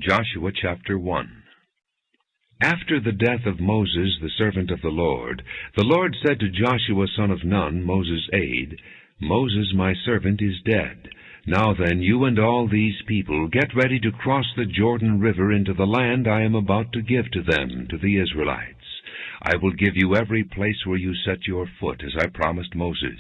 Joshua chapter 1. After the death of Moses, the servant of the Lord said to Joshua son of Nun, Moses' aide, "Moses my servant is dead. Now then, you and all these people, get ready to cross the Jordan River into the land I am about to give to them, to the Israelites. I will give you every place where you set your foot, as I promised Moses.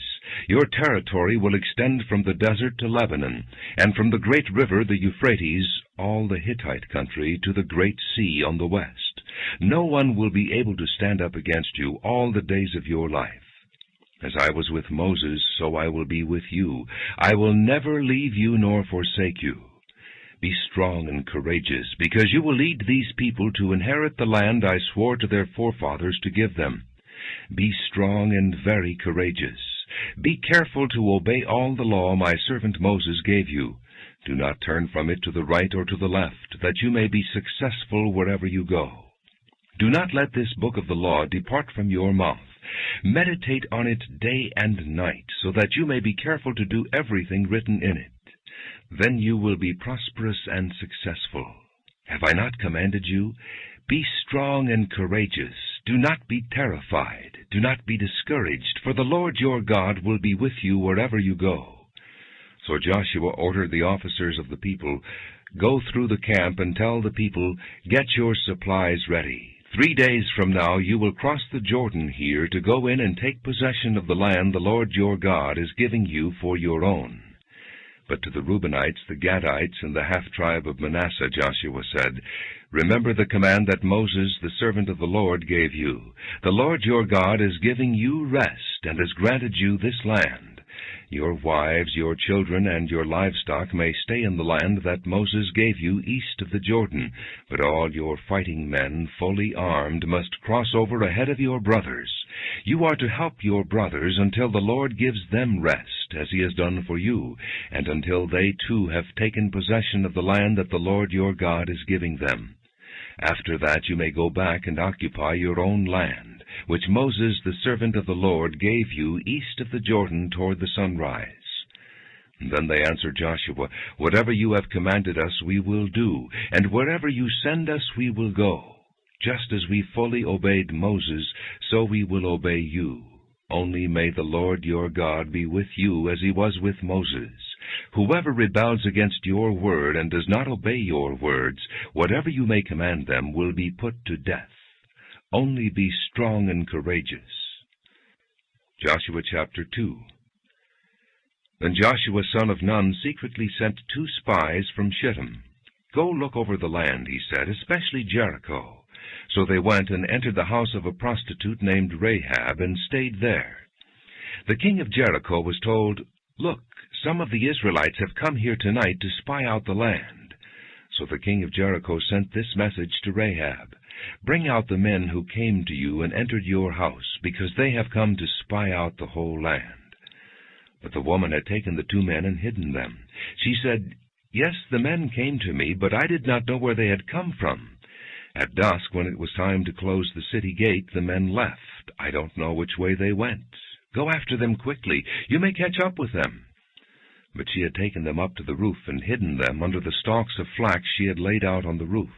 Your territory will extend from the desert to Lebanon, and from the great river, the Euphrates, all the Hittite country, to the great sea on the west. No one will be able to stand up against you all the days of your life. As I was with Moses, so I will be with you. I will never leave you nor forsake you. Be strong and courageous, because you will lead these people to inherit the land I swore to their forefathers to give them. Be strong and very courageous. Be careful to obey all the law my servant Moses gave you. Do not turn from it to the right or to the left, that you may be successful wherever you go. Do not let this book of the law depart from your mouth. Meditate on it day and night, so that you may be careful to do everything written in it. Then you will be prosperous and successful. Have I not commanded you? Be strong and courageous. Do not be terrified. Do not be discouraged, for the Lord your God will be with you wherever you go." So Joshua ordered the officers of the people, "Go through the camp and tell the people, 'Get your supplies ready. 3 days from now you will cross the Jordan here to go in and take possession of the land the Lord your God is giving you for your own.'" But to the Reubenites, the Gadites, and the half-tribe of Manasseh, Joshua said, "Remember the command that Moses, the servant of the Lord, gave you. The Lord your God is giving you rest, and has granted you this land. Your wives, your children, and your livestock may stay in the land that Moses gave you east of the Jordan, but all your fighting men, fully armed, must cross over ahead of your brothers. You are to help your brothers until the Lord gives them rest, as he has done for you, and until they too have taken possession of the land that the Lord your God is giving them. After that you may go back and occupy your own land, which Moses the servant of the Lord gave you east of the Jordan toward the sunrise." And then they answered Joshua, "Whatever you have commanded us we will do, and wherever you send us we will go. Just as we fully obeyed Moses, so we will obey you. Only may the Lord your God be with you as he was with Moses. Whoever rebels against your word and does not obey your words, whatever you may command them, will be put to death. Only be strong and courageous." Joshua chapter 2. Then Joshua son of Nun secretly sent 2 spies from Shittim. "Go look over the land," he said, "especially Jericho." So they went and entered the house of a prostitute named Rahab and stayed there. The king of Jericho was told, "Look, some of the Israelites have come here tonight to spy out the land." So the king of Jericho sent this message to Rahab, "Bring out the men who came to you and entered your house, because they have come to spy out the whole land." But the woman had taken the 2 men and hidden them. She said, "Yes, the men came to me, but I did not know where they had come from. At dusk, when it was time to close the city gate, the men left. I don't know which way they went. Go after them quickly. You may catch up with them." But she had taken them up to the roof and hidden them under the stalks of flax she had laid out on the roof.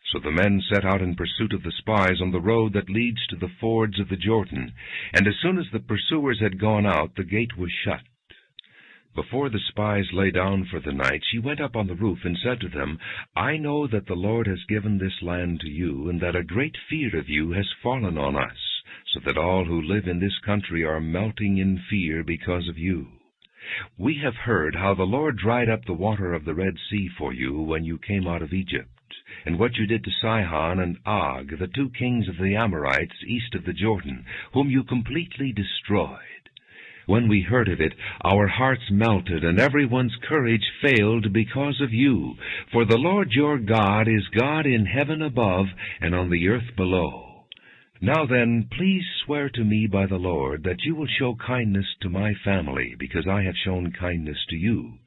So the men set out in pursuit of the spies on the road that leads to the fords of the Jordan, and as soon as the pursuers had gone out, the gate was shut. Before the spies lay down for the night, she went up on the roof and said to them, "I know that the Lord has given this land to you, and that a great fear of you has fallen on us, so that all who live in this country are melting in fear because of you. We have heard how the Lord dried up the water of the Red Sea for you when you came out of Egypt, and what you did to Sihon and Og, the 2 kings of the Amorites east of the Jordan, whom you completely destroyed. When we heard of it, our hearts melted, and everyone's courage failed because of you. For the Lord your God is God in heaven above and on the earth below. Now then, please swear to me by the Lord that you will show kindness to my family, because I have shown kindness to you.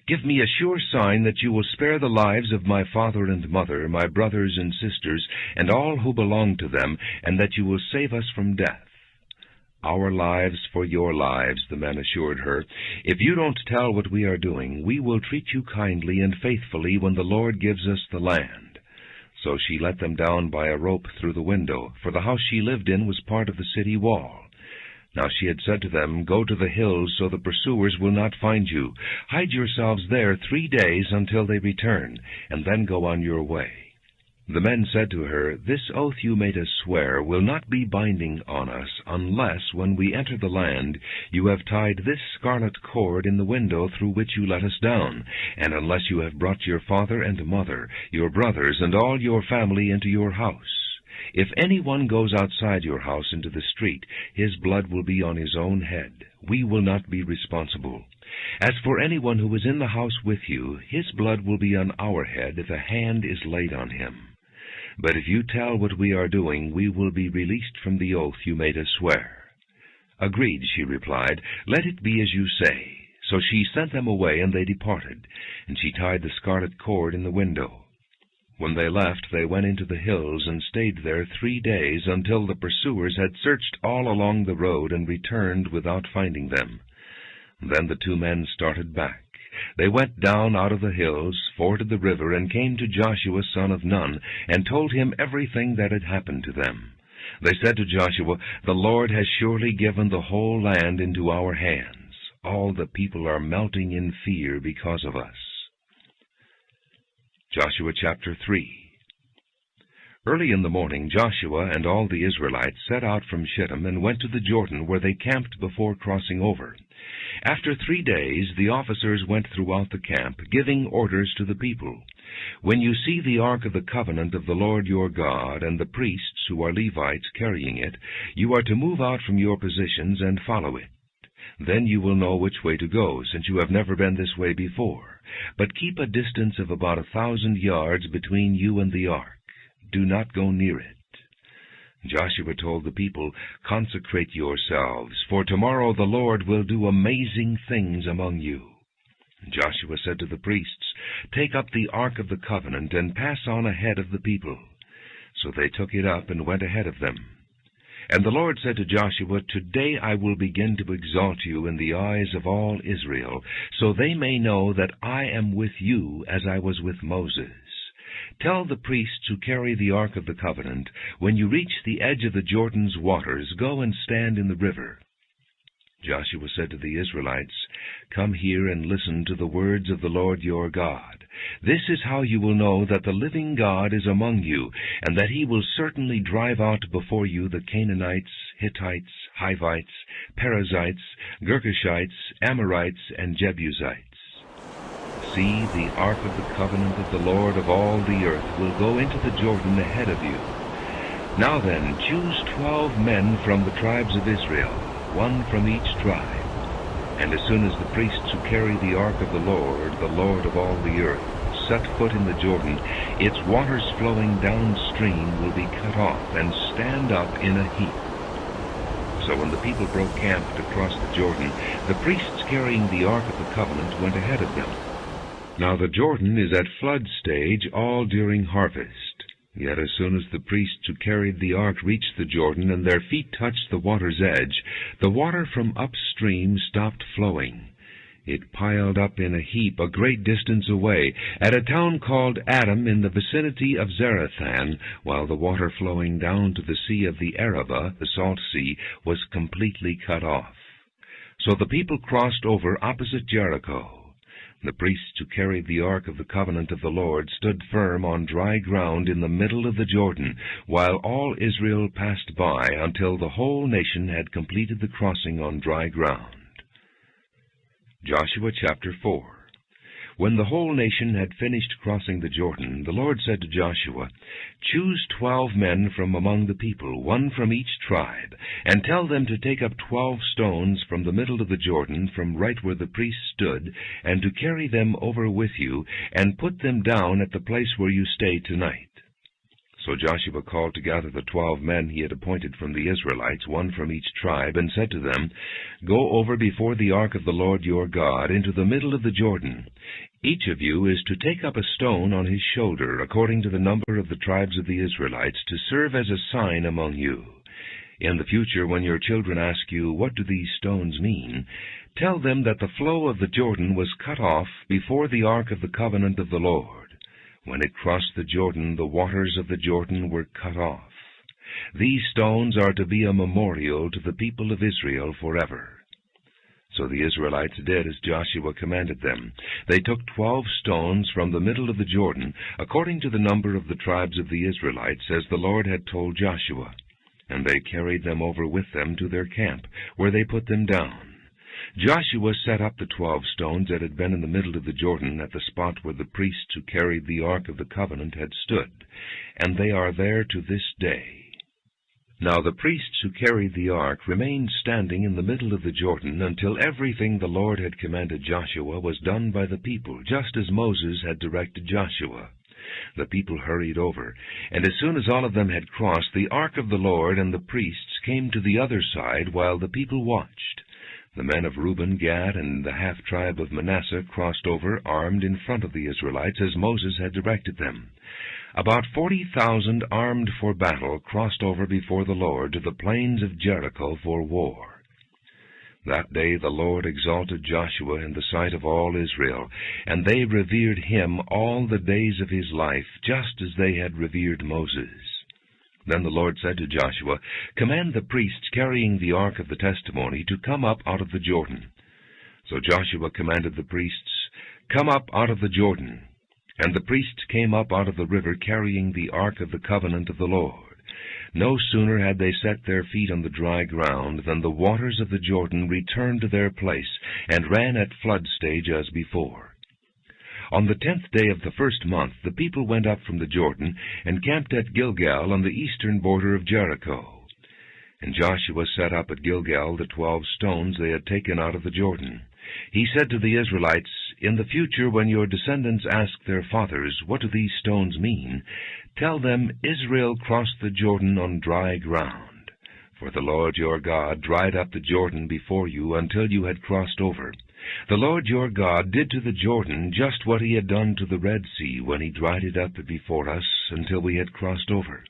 Give me a sure sign that you will spare the lives of my father and mother, my brothers and sisters, and all who belong to them, and that you will save us from death. "Our lives for your lives," the men assured her. "If you don't tell what we are doing, we will treat you kindly and faithfully when the Lord gives us the land." So she let them down by a rope through the window, for the house she lived in was part of the city wall. Now she had said to them, "Go to the hills so the pursuers will not find you. Hide yourselves there 3 days until they return, and then go on your way." The men said to her, "This oath you made us swear will not be binding on us, unless, when we enter the land, you have tied this scarlet cord in the window through which you let us down, and unless you have brought your father and mother, your brothers, and all your family into your house. If anyone goes outside your house into the street, his blood will be on his own head. We will not be responsible. As for anyone who is in the house with you, his blood will be on our head if a hand is laid on him. But if you tell what we are doing, we will be released from the oath you made us swear." "Agreed," she replied. "Let it be as you say." So she sent them away, and they departed, and she tied the scarlet cord in the window. When they left, they went into the hills and stayed there 3 days, until the pursuers had searched all along the road and returned without finding them. Then the 2 men started back. They went down out of the hills, forded the river, and came to Joshua son of Nun, and told him everything that had happened to them. They said to Joshua, "The Lord has surely given the whole land into our hands. All the people are melting in fear because of us." Joshua chapter 3. Early in the morning Joshua and all the Israelites set out from Shittim and went to the Jordan, where they camped before crossing over. After 3 days the officers went throughout the camp, giving orders to the people. "When you see the ark of the covenant of the Lord your God, and the priests who are Levites carrying it, you are to move out from your positions and follow it. Then you will know which way to go, since you have never been this way before. But keep a distance of about 1,000 yards between you and the ark. Do not go near it." Joshua told the people, "Consecrate yourselves, for tomorrow the Lord will do amazing things among you." Joshua said to the priests, "Take up the ark of the covenant and pass on ahead of the people." So they took it up and went ahead of them. And the Lord said to Joshua, "Today I will begin to exalt you in the eyes of all Israel, so they may know that I am with you as I was with Moses. Tell the priests who carry the ark of the covenant, when you reach the edge of the Jordan's waters, go and stand in the river." Joshua said to the Israelites, "Come here and listen to the words of the Lord your God. This is how you will know that the living God is among you, and that he will certainly drive out before you the Canaanites, Hittites, Hivites, Perizzites, Girgashites, Amorites, and Jebusites. See, the ark of the covenant of the Lord of all the earth will go into the Jordan ahead of you. Now then, choose 12 men from the tribes of Israel, 1 from each tribe. And as soon as the priests who carry the ark of the Lord of all the earth, set foot in the Jordan, its waters flowing downstream will be cut off and stand up in a heap." So when the people broke camp to cross the Jordan, the priests carrying the ark of the covenant went ahead of them. Now the Jordan is at flood stage all during harvest. Yet as soon as the priests who carried the ark reached the Jordan and their feet touched the water's edge, the water from upstream stopped flowing. It piled up in a heap a great distance away, at a town called Adam in the vicinity of Zarethan, while the water flowing down to the sea of the Arabah, the salt sea, was completely cut off. So the people crossed over opposite Jericho. The priests who carried the ark of the covenant of the Lord stood firm on dry ground in the middle of the Jordan, while all Israel passed by until the whole nation had completed the crossing on dry ground. Joshua chapter 4. When the whole nation had finished crossing the Jordan, the Lord said to Joshua, "Choose 12 men from among the people, 1 from each tribe, and tell them to take up 12 stones from the middle of the Jordan, from right where the priests stood, and to carry them over with you, and put them down at the place where you stay tonight." So Joshua called together the 12 men he had appointed from the Israelites, 1 from each tribe, and said to them, "Go over before the ark of the Lord your God into the middle of the Jordan. Each of you is to take up a stone on his shoulder, according to the number of the tribes of the Israelites, to serve as a sign among you. In the future, when your children ask you, 'What do these stones mean?' tell them that the flow of the Jordan was cut off before the ark of the covenant of the Lord. When it crossed the Jordan, the waters of the Jordan were cut off. These stones are to be a memorial to the people of Israel forever." So the Israelites did as Joshua commanded them. They took 12 stones from the middle of the Jordan, according to the number of the tribes of the Israelites, as the Lord had told Joshua. And they carried them over with them to their camp, where they put them down. Joshua set up the 12 stones that had been in the middle of the Jordan at the spot where the priests who carried the Ark of the Covenant had stood, and they are there to this day. Now the priests who carried the ark remained standing in the middle of the Jordan until everything the Lord had commanded Joshua was done by the people, just as Moses had directed Joshua. The people hurried over, and as soon as all of them had crossed, the ark of the Lord and the priests came to the other side while the people watched. The men of Reuben, Gad, and the half-tribe of Manasseh crossed over, armed in front of the Israelites, as Moses had directed them. About 40,000 armed for battle crossed over before the Lord to the plains of Jericho for war. That day the Lord exalted Joshua in the sight of all Israel, and they revered him all the days of his life, just as they had revered Moses. Then the Lord said to Joshua, "Command the priests carrying the ark of the testimony to come up out of the Jordan." So Joshua commanded the priests, "Come up out of the Jordan." And the priests came up out of the river carrying the ark of the covenant of the Lord. No sooner had they set their feet on the dry ground than the waters of the Jordan returned to their place and ran at flood stage as before. On the 10th day of the first month the people went up from the Jordan and camped at Gilgal on the eastern border of Jericho. And Joshua set up at Gilgal the 12 stones they had taken out of the Jordan. He said to the Israelites, "In the future, when your descendants ask their fathers, 'What do these stones mean?' tell them, 'Israel crossed the Jordan on dry ground. For the Lord your God dried up the Jordan before you until you had crossed over. The Lord your God did to the Jordan just what he had done to the Red Sea when he dried it up before us until we had crossed over.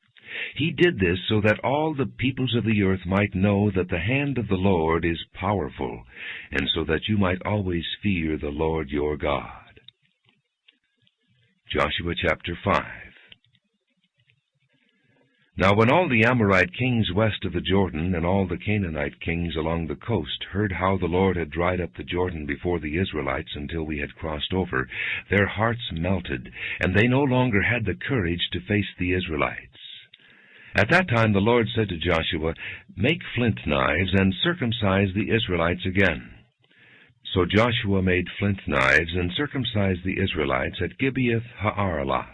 He did this so that all the peoples of the earth might know that the hand of the Lord is powerful, and so that you might always fear the Lord your God." Joshua chapter 5. Now when all the Amorite kings west of the Jordan and all the Canaanite kings along the coast heard how the Lord had dried up the Jordan before the Israelites until we had crossed over, their hearts melted, and they no longer had the courage to face the Israelites. At that time the Lord said to Joshua, "Make flint knives and circumcise the Israelites again." So Joshua made flint knives and circumcised the Israelites at Gibeath Ha'araloth.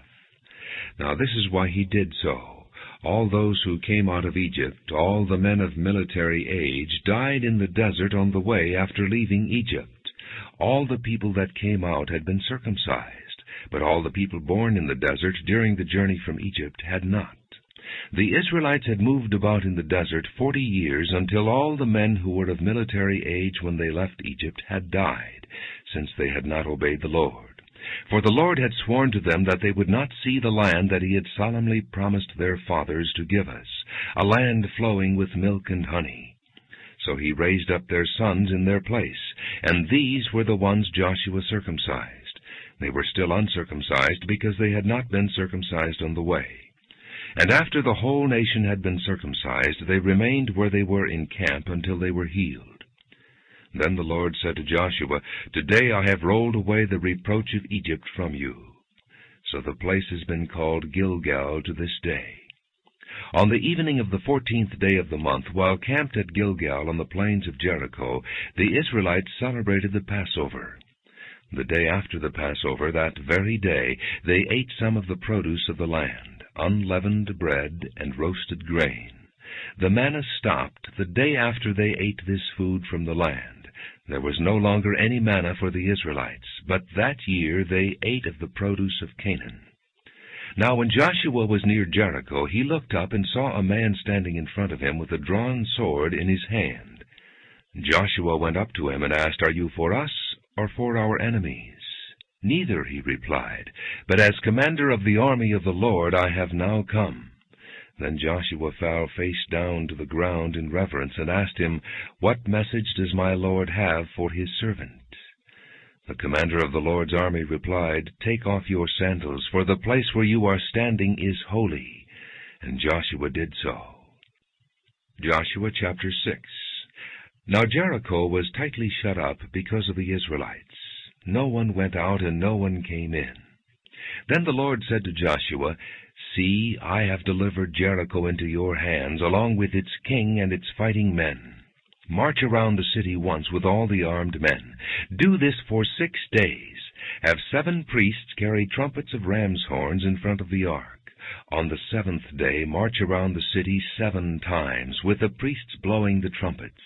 Now this is why he did so. All those who came out of Egypt, all the men of military age, died in the desert on the way after leaving Egypt. All the people that came out had been circumcised, but all the people born in the desert during the journey from Egypt had not. The Israelites had moved about in the desert 40 years until all the men who were of military age when they left Egypt had died, since they had not obeyed the Lord. For the Lord had sworn to them that they would not see the land that he had solemnly promised their fathers to give us, a land flowing with milk and honey. So he raised up their sons in their place, and these were the ones Joshua circumcised. They were still uncircumcised because they had not been circumcised on the way. And after the whole nation had been circumcised, they remained where they were in camp until they were healed. Then the Lord said to Joshua, "Today I have rolled away the reproach of Egypt from you." So the place has been called Gilgal to this day. On the evening of the 14th day of the month, while camped at Gilgal on the plains of Jericho, the Israelites celebrated the Passover. The day after the Passover, that very day, they ate some of the produce of the land, unleavened bread and roasted grain. The manna stopped the day after they ate this food from the land. There was no longer any manna for the Israelites, but that year they ate of the produce of Canaan. Now when Joshua was near Jericho, he looked up and saw a man standing in front of him with a drawn sword in his hand. Joshua went up to him and asked, "Are you for us or for our enemies?" "Neither," he replied, "but as commander of the army of the Lord I have now come." Then Joshua fell face down to the ground in reverence, and asked him, "What message does my Lord have for his servant?" The commander of the Lord's army replied, "Take off your sandals, for the place where you are standing is holy." And Joshua did so. Joshua chapter 6. Now Jericho was tightly shut up because of the Israelites. No one went out and no one came in. Then the Lord said to Joshua, "See, I have delivered Jericho into your hands, along with its king and its fighting men. March around the city once with all the armed men. Do this for 6 days. Have 7 priests carry trumpets of ram's horns in front of the ark. On the 7th day march around the city 7 times, with the priests blowing the trumpets.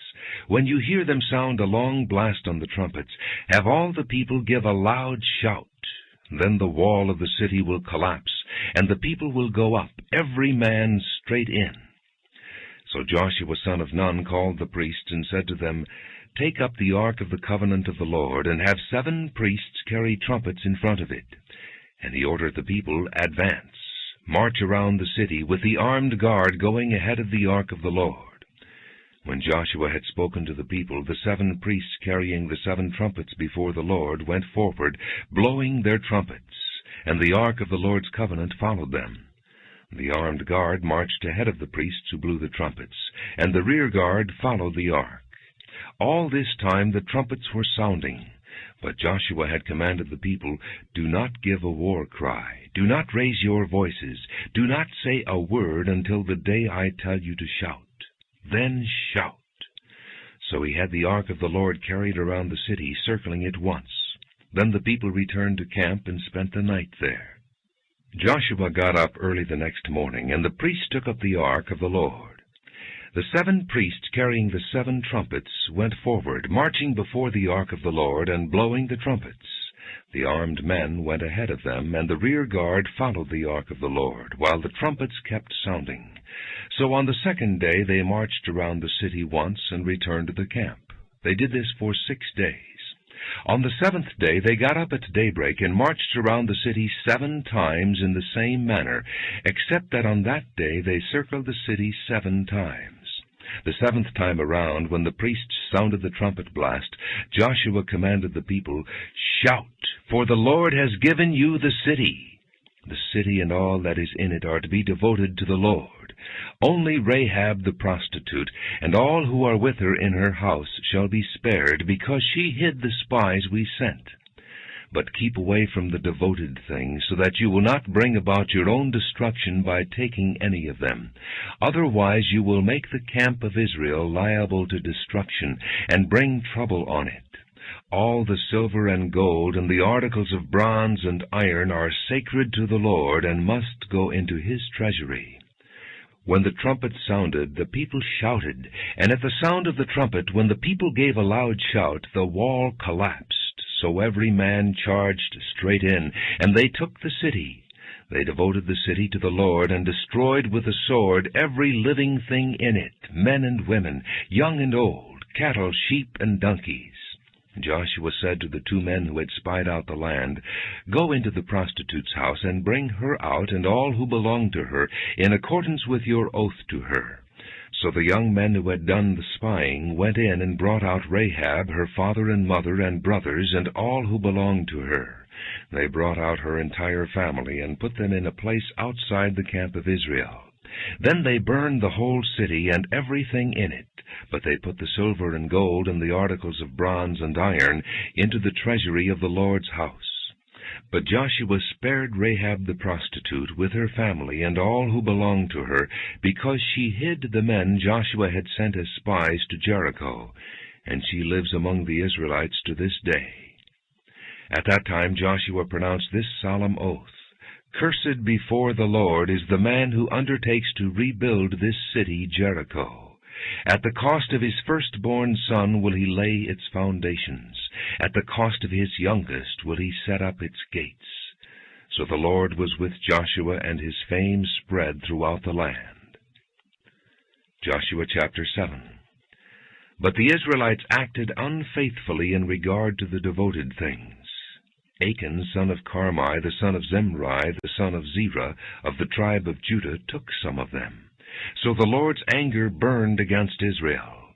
When you hear them sound a long blast on the trumpets, have all the people give a loud shout. Then the wall of the city will collapse, and the people will go up, every man straight in." So Joshua son of Nun called the priests and said to them, "Take up the ark of the covenant of the Lord, and have 7 priests carry trumpets in front of it." And he ordered the people, "Advance, march around the city, with the armed guard going ahead of the ark of the Lord." When Joshua had spoken to the people, the 7 priests carrying the 7 trumpets before the Lord went forward, blowing their trumpets, and the ark of the Lord's covenant followed them. The armed guard marched ahead of the priests who blew the trumpets, and the rear guard followed the ark. All this time the trumpets were sounding, but Joshua had commanded the people, "Do not give a war cry, do not raise your voices, do not say a word until the day I tell you to shout. Then shout." So he had the ark of the Lord carried around the city, circling it once. Then the people returned to camp and spent the night there. Joshua got up early the next morning, and the priests took up the ark of the Lord. The 7 priests carrying the 7 trumpets went forward, marching before the ark of the Lord and blowing the trumpets. The armed men went ahead of them, and the rear guard followed the ark of the Lord, while the trumpets kept sounding. So on the 2nd day they marched around the city once and returned to the camp. They did this for 6 days. On the 7th day they got up at daybreak and marched around the city 7 times in the same manner, except that on that day they circled the city 7 times. The 7th time around, when the priests sounded the trumpet blast, Joshua commanded the people, "Shout, for the Lord has given you the city. The city and all that is in it are to be devoted to the Lord. Only Rahab the prostitute, and all who are with her in her house, shall be spared, because she hid the spies we sent. But keep away from the devoted things, so that you will not bring about your own destruction by taking any of them. Otherwise you will make the camp of Israel liable to destruction, and bring trouble on it. All the silver and gold and the articles of bronze and iron are sacred to the Lord, and must go into his treasury." When the trumpet sounded, the people shouted, and at the sound of the trumpet, when the people gave a loud shout, the wall collapsed. So every man charged straight in, and they took the city. They devoted the city to the Lord, and destroyed with the sword every living thing in it, men and women, young and old, cattle, sheep, and donkeys. Joshua said to the 2 men who had spied out the land, "Go into the prostitute's house, and bring her out and all who belong to her, in accordance with your oath to her." So the young men who had done the spying went in and brought out Rahab, her father and mother and brothers, and all who belonged to her. They brought out her entire family and put them in a place outside the camp of Israel. Then they burned the whole city and everything in it, but they put the silver and gold and the articles of bronze and iron into the treasury of the Lord's house. But Joshua spared Rahab the prostitute with her family and all who belonged to her, because she hid the men Joshua had sent as spies to Jericho, and she lives among the Israelites to this day. At that time Joshua pronounced this solemn oath, "Cursed before the Lord is the man who undertakes to rebuild this city Jericho. At the cost of his firstborn son will he lay its foundations. At the cost of his youngest will he set up its gates." So the Lord was with Joshua, and his fame spread throughout the land. Joshua chapter 7. But the Israelites acted unfaithfully in regard to the devoted things. Achan, son of Carmi, the son of Zimri, the son of Zerah, of the tribe of Judah, took some of them. So the Lord's anger burned against Israel.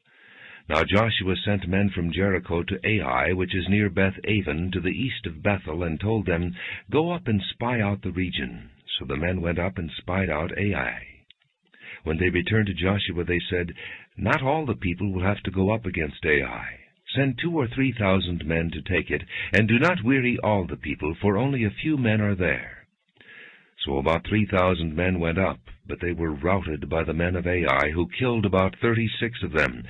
Now Joshua sent men from Jericho to Ai, which is near Beth-aven, to the east of Bethel, and told them, Go up and spy out the region. So the men went up and spied out Ai. When they returned to Joshua, they said, Not all the people will have to go up against Ai. Send 2,000 or 3,000 men to take it, and do not weary all the people, for only a few men are there. So about 3,000 men went up, but they were routed by the men of Ai, who killed about 36 of them.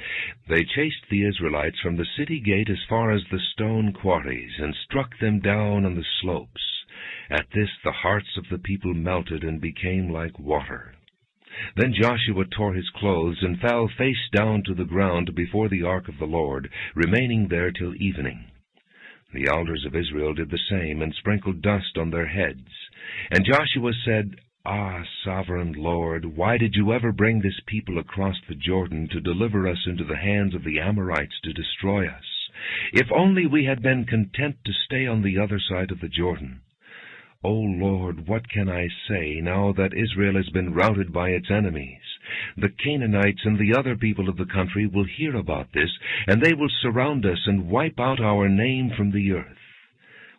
They chased the Israelites from the city gate as far as the stone quarries, and struck them down on the slopes. At this the hearts of the people melted and became like water. Then Joshua tore his clothes and fell face down to the ground before the ark of the Lord, remaining there till evening. The elders of Israel did the same, and sprinkled dust on their heads. And Joshua said, Ah, sovereign Lord, why did you ever bring this people across the Jordan to deliver us into the hands of the Amorites to destroy us? If only we had been content to stay on the other side of the Jordan. O Lord, what can I say now that Israel has been routed by its enemies? The Canaanites and the other people of the country will hear about this, and they will surround us and wipe out our name from the earth.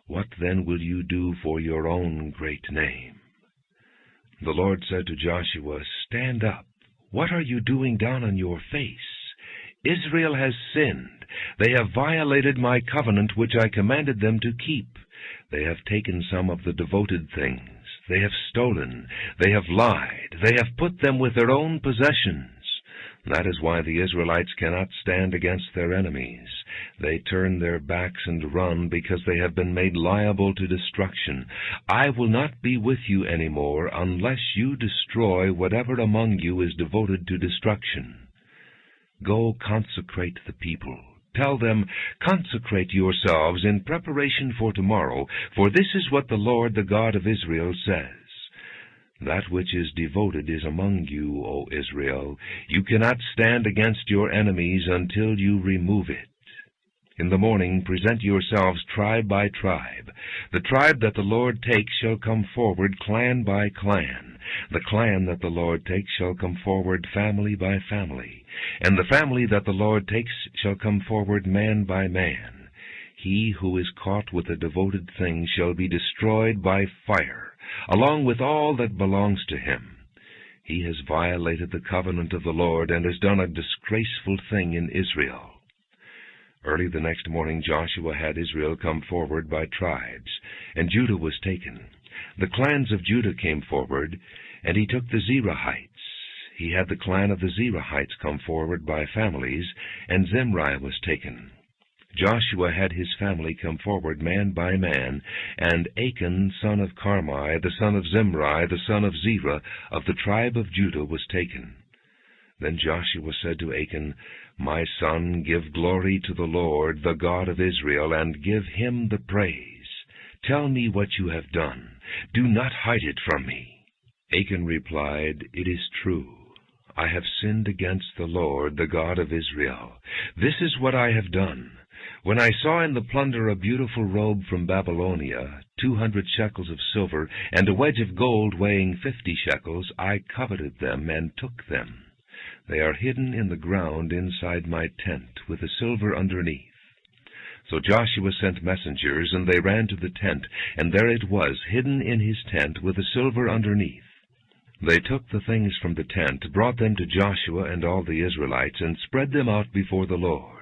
What then will you do for your own great name? The Lord said to Joshua, Stand up. What are you doing down on your face? Israel has sinned. They have violated my covenant which I commanded them to keep. They have taken some of the devoted things. They have stolen. They have lied. They have put them with their own possessions. That is why the Israelites cannot stand against their enemies. They turn their backs and run because they have been made liable to destruction. I will not be with you any more unless you destroy whatever among you is devoted to destruction. Go consecrate the people. Tell them, Consecrate yourselves in preparation for tomorrow, for this is what the Lord, the God of Israel, says. That which is devoted is among you, O Israel. You cannot stand against your enemies until you remove it. In the morning present yourselves tribe by tribe. The tribe that the Lord takes shall come forward clan by clan. The clan that the Lord takes shall come forward family by family. And the family that the Lord takes shall come forward man by man. He who is caught with a devoted thing shall be destroyed by fire, along with all that belongs to him. He has violated the covenant of the Lord and has done a disgraceful thing in Israel. Early the next morning Joshua had Israel come forward by tribes, and Judah was taken. The clans of Judah came forward, and he took the Zerahites. He had the clan of the Zerahites come forward by families, and Zimri was taken. Joshua had his family come forward man by man, and Achan, son of Carmi, the son of Zimri, the son of Zerah, of the tribe of Judah, was taken. Then Joshua said to Achan, My son, give glory to the Lord, the God of Israel, and give him the praise. Tell me what you have done. Do not hide it from me. Achan replied, It is true. I have sinned against the Lord, the God of Israel. This is what I have done. When I saw in the plunder a beautiful robe from Babylonia, 200 shekels of silver, and a wedge of gold weighing 50 shekels, I coveted them and took them. They are hidden in the ground inside my tent, with the silver underneath. So Joshua sent messengers, and they ran to the tent, and there it was, hidden in his tent, with the silver underneath. They took the things from the tent, brought them to Joshua and all the Israelites, and spread them out before the Lord.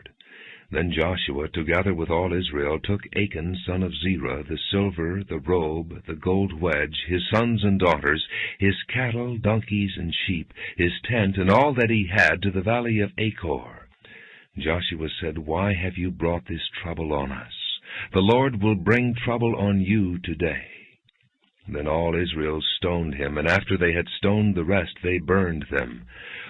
Then Joshua, together with all Israel, took Achan, son of Zerah, the silver, the robe, the gold wedge, his sons and daughters, his cattle, donkeys, and sheep, his tent, and all that he had, to the valley of Achor. Joshua said, Why have you brought this trouble on us? The Lord will bring trouble on you today. Then all Israel stoned him, and after they had stoned the rest, they burned them.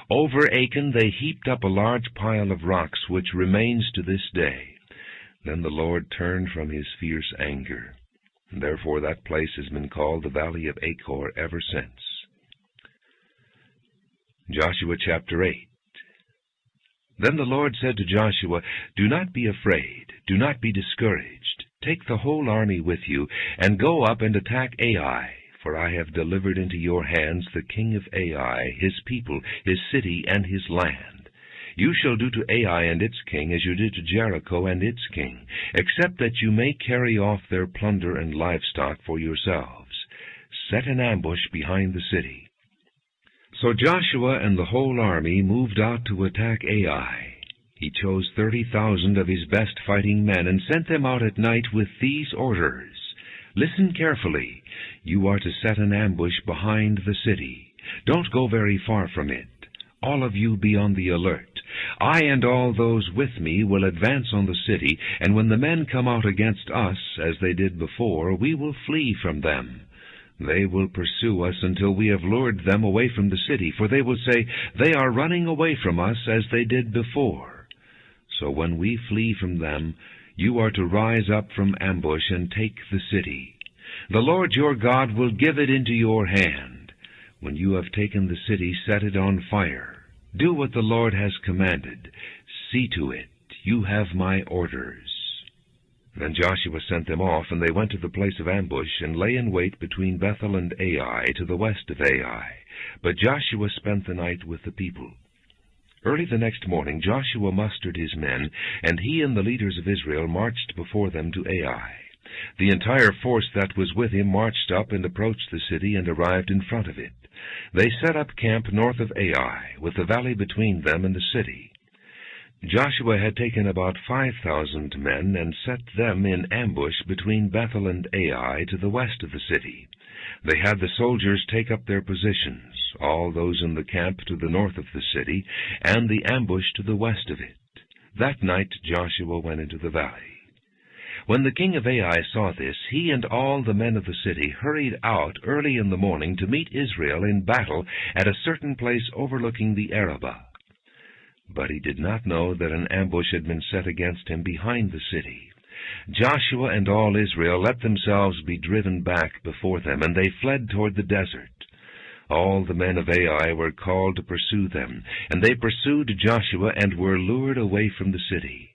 Over Achan they heaped up a large pile of rocks, which remains to this day. Then the Lord turned from his fierce anger. Therefore that place has been called the Valley of Achor ever since. Joshua chapter 8. Then the Lord said to Joshua, Do not be afraid, do not be discouraged. take the whole army with you, and go up and attack Ai, for I have delivered into your hands the king of Ai, his people, his city, and his land. You shall do to Ai and its king as you did to Jericho and its king, except that you may carry off their plunder and livestock for yourselves. Set an ambush behind the city." So Joshua and the whole army moved out to attack Ai. He chose 30,000 of his best fighting men and sent them out at night with these orders. "Listen carefully. You are to set an ambush behind the city. Don't go very far from it. All of you be on the alert. I and all those with me will advance on the city, and when the men come out against us, as they did before, we will flee from them. They will pursue us until we have lured them away from the city, for they will say, 'They are running away from us as they did before.' So when we flee from them, you are to rise up from ambush and take the city. The Lord your God will give it into your hand. When you have taken the city, set it on fire. Do what the Lord has commanded. See to it. You have my orders." Then Joshua sent them off, and they went to the place of ambush, and lay in wait between Bethel and Ai, to the west of Ai. But Joshua spent the night with the people. Early the next morning Joshua mustered his men, and he and the leaders of Israel marched before them to Ai. The entire force that was with him marched up and approached the city and arrived in front of it. They set up camp north of Ai, with the valley between them and the city. Joshua had taken about 5,000 men and set them in ambush between Bethel and Ai to the west of the city. They had the soldiers take up their positions, all those in the camp to the north of the city, and the ambush to the west of it. That night Joshua went into the valley. When the king of Ai saw this, he and all the men of the city hurried out early in the morning to meet Israel in battle at a certain place overlooking the Arabah. But he did not know that an ambush had been set against him behind the city. Joshua and all Israel let themselves be driven back before them, and they fled toward the desert. All the men of Ai were called to pursue them, and they pursued Joshua and were lured away from the city.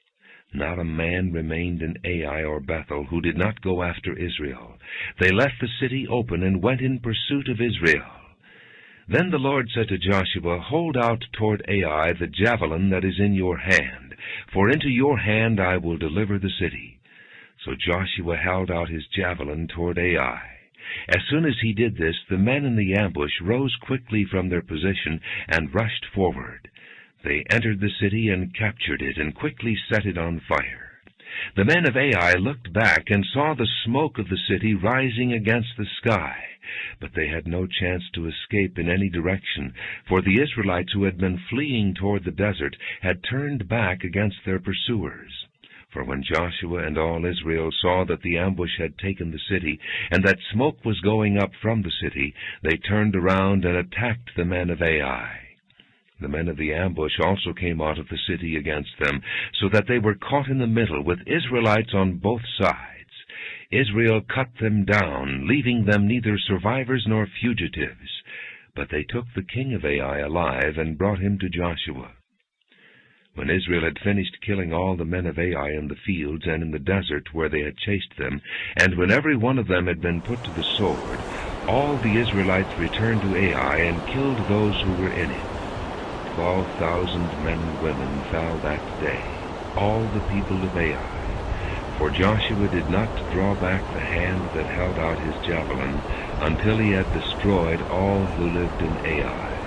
Not a man remained in Ai or Bethel who did not go after Israel. They left the city open and went in pursuit of Israel. Then the Lord said to Joshua, "Hold out toward Ai the javelin that is in your hand, for into your hand I will deliver the city." So Joshua held out his javelin toward Ai. As soon as he did this, the men in the ambush rose quickly from their position and rushed forward. They entered the city and captured it and quickly set it on fire. The men of Ai looked back and saw the smoke of the city rising against the sky, but they had no chance to escape in any direction, for the Israelites who had been fleeing toward the desert had turned back against their pursuers. For when Joshua and all Israel saw that the ambush had taken the city, and that smoke was going up from the city, they turned around and attacked the men of Ai. The men of the ambush also came out of the city against them, so that they were caught in the middle, with Israelites on both sides. Israel cut them down, leaving them neither survivors nor fugitives. But they took the king of Ai alive and brought him to Joshua. When Israel had finished killing all the men of Ai in the fields and in the desert where they had chased them, and when every one of them had been put to the sword, all the Israelites returned to Ai and killed those who were in it. 12,000 men and women fell that day, all the people of Ai. For Joshua did not draw back the hand that held out his javelin until he had destroyed all who lived in Ai.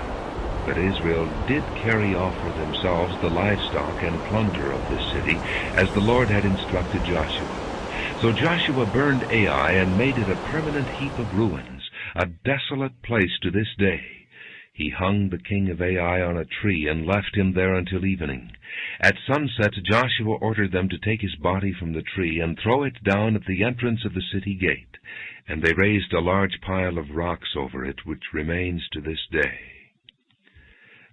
But Israel did carry off for themselves the livestock and plunder of this city, as the Lord had instructed Joshua. So Joshua burned Ai and made it a permanent heap of ruins, a desolate place to this day. He hung the king of Ai on a tree and left him there until evening. At sunset Joshua ordered them to take his body from the tree and throw it down at the entrance of the city gate, and they raised a large pile of rocks over it, which remains to this day.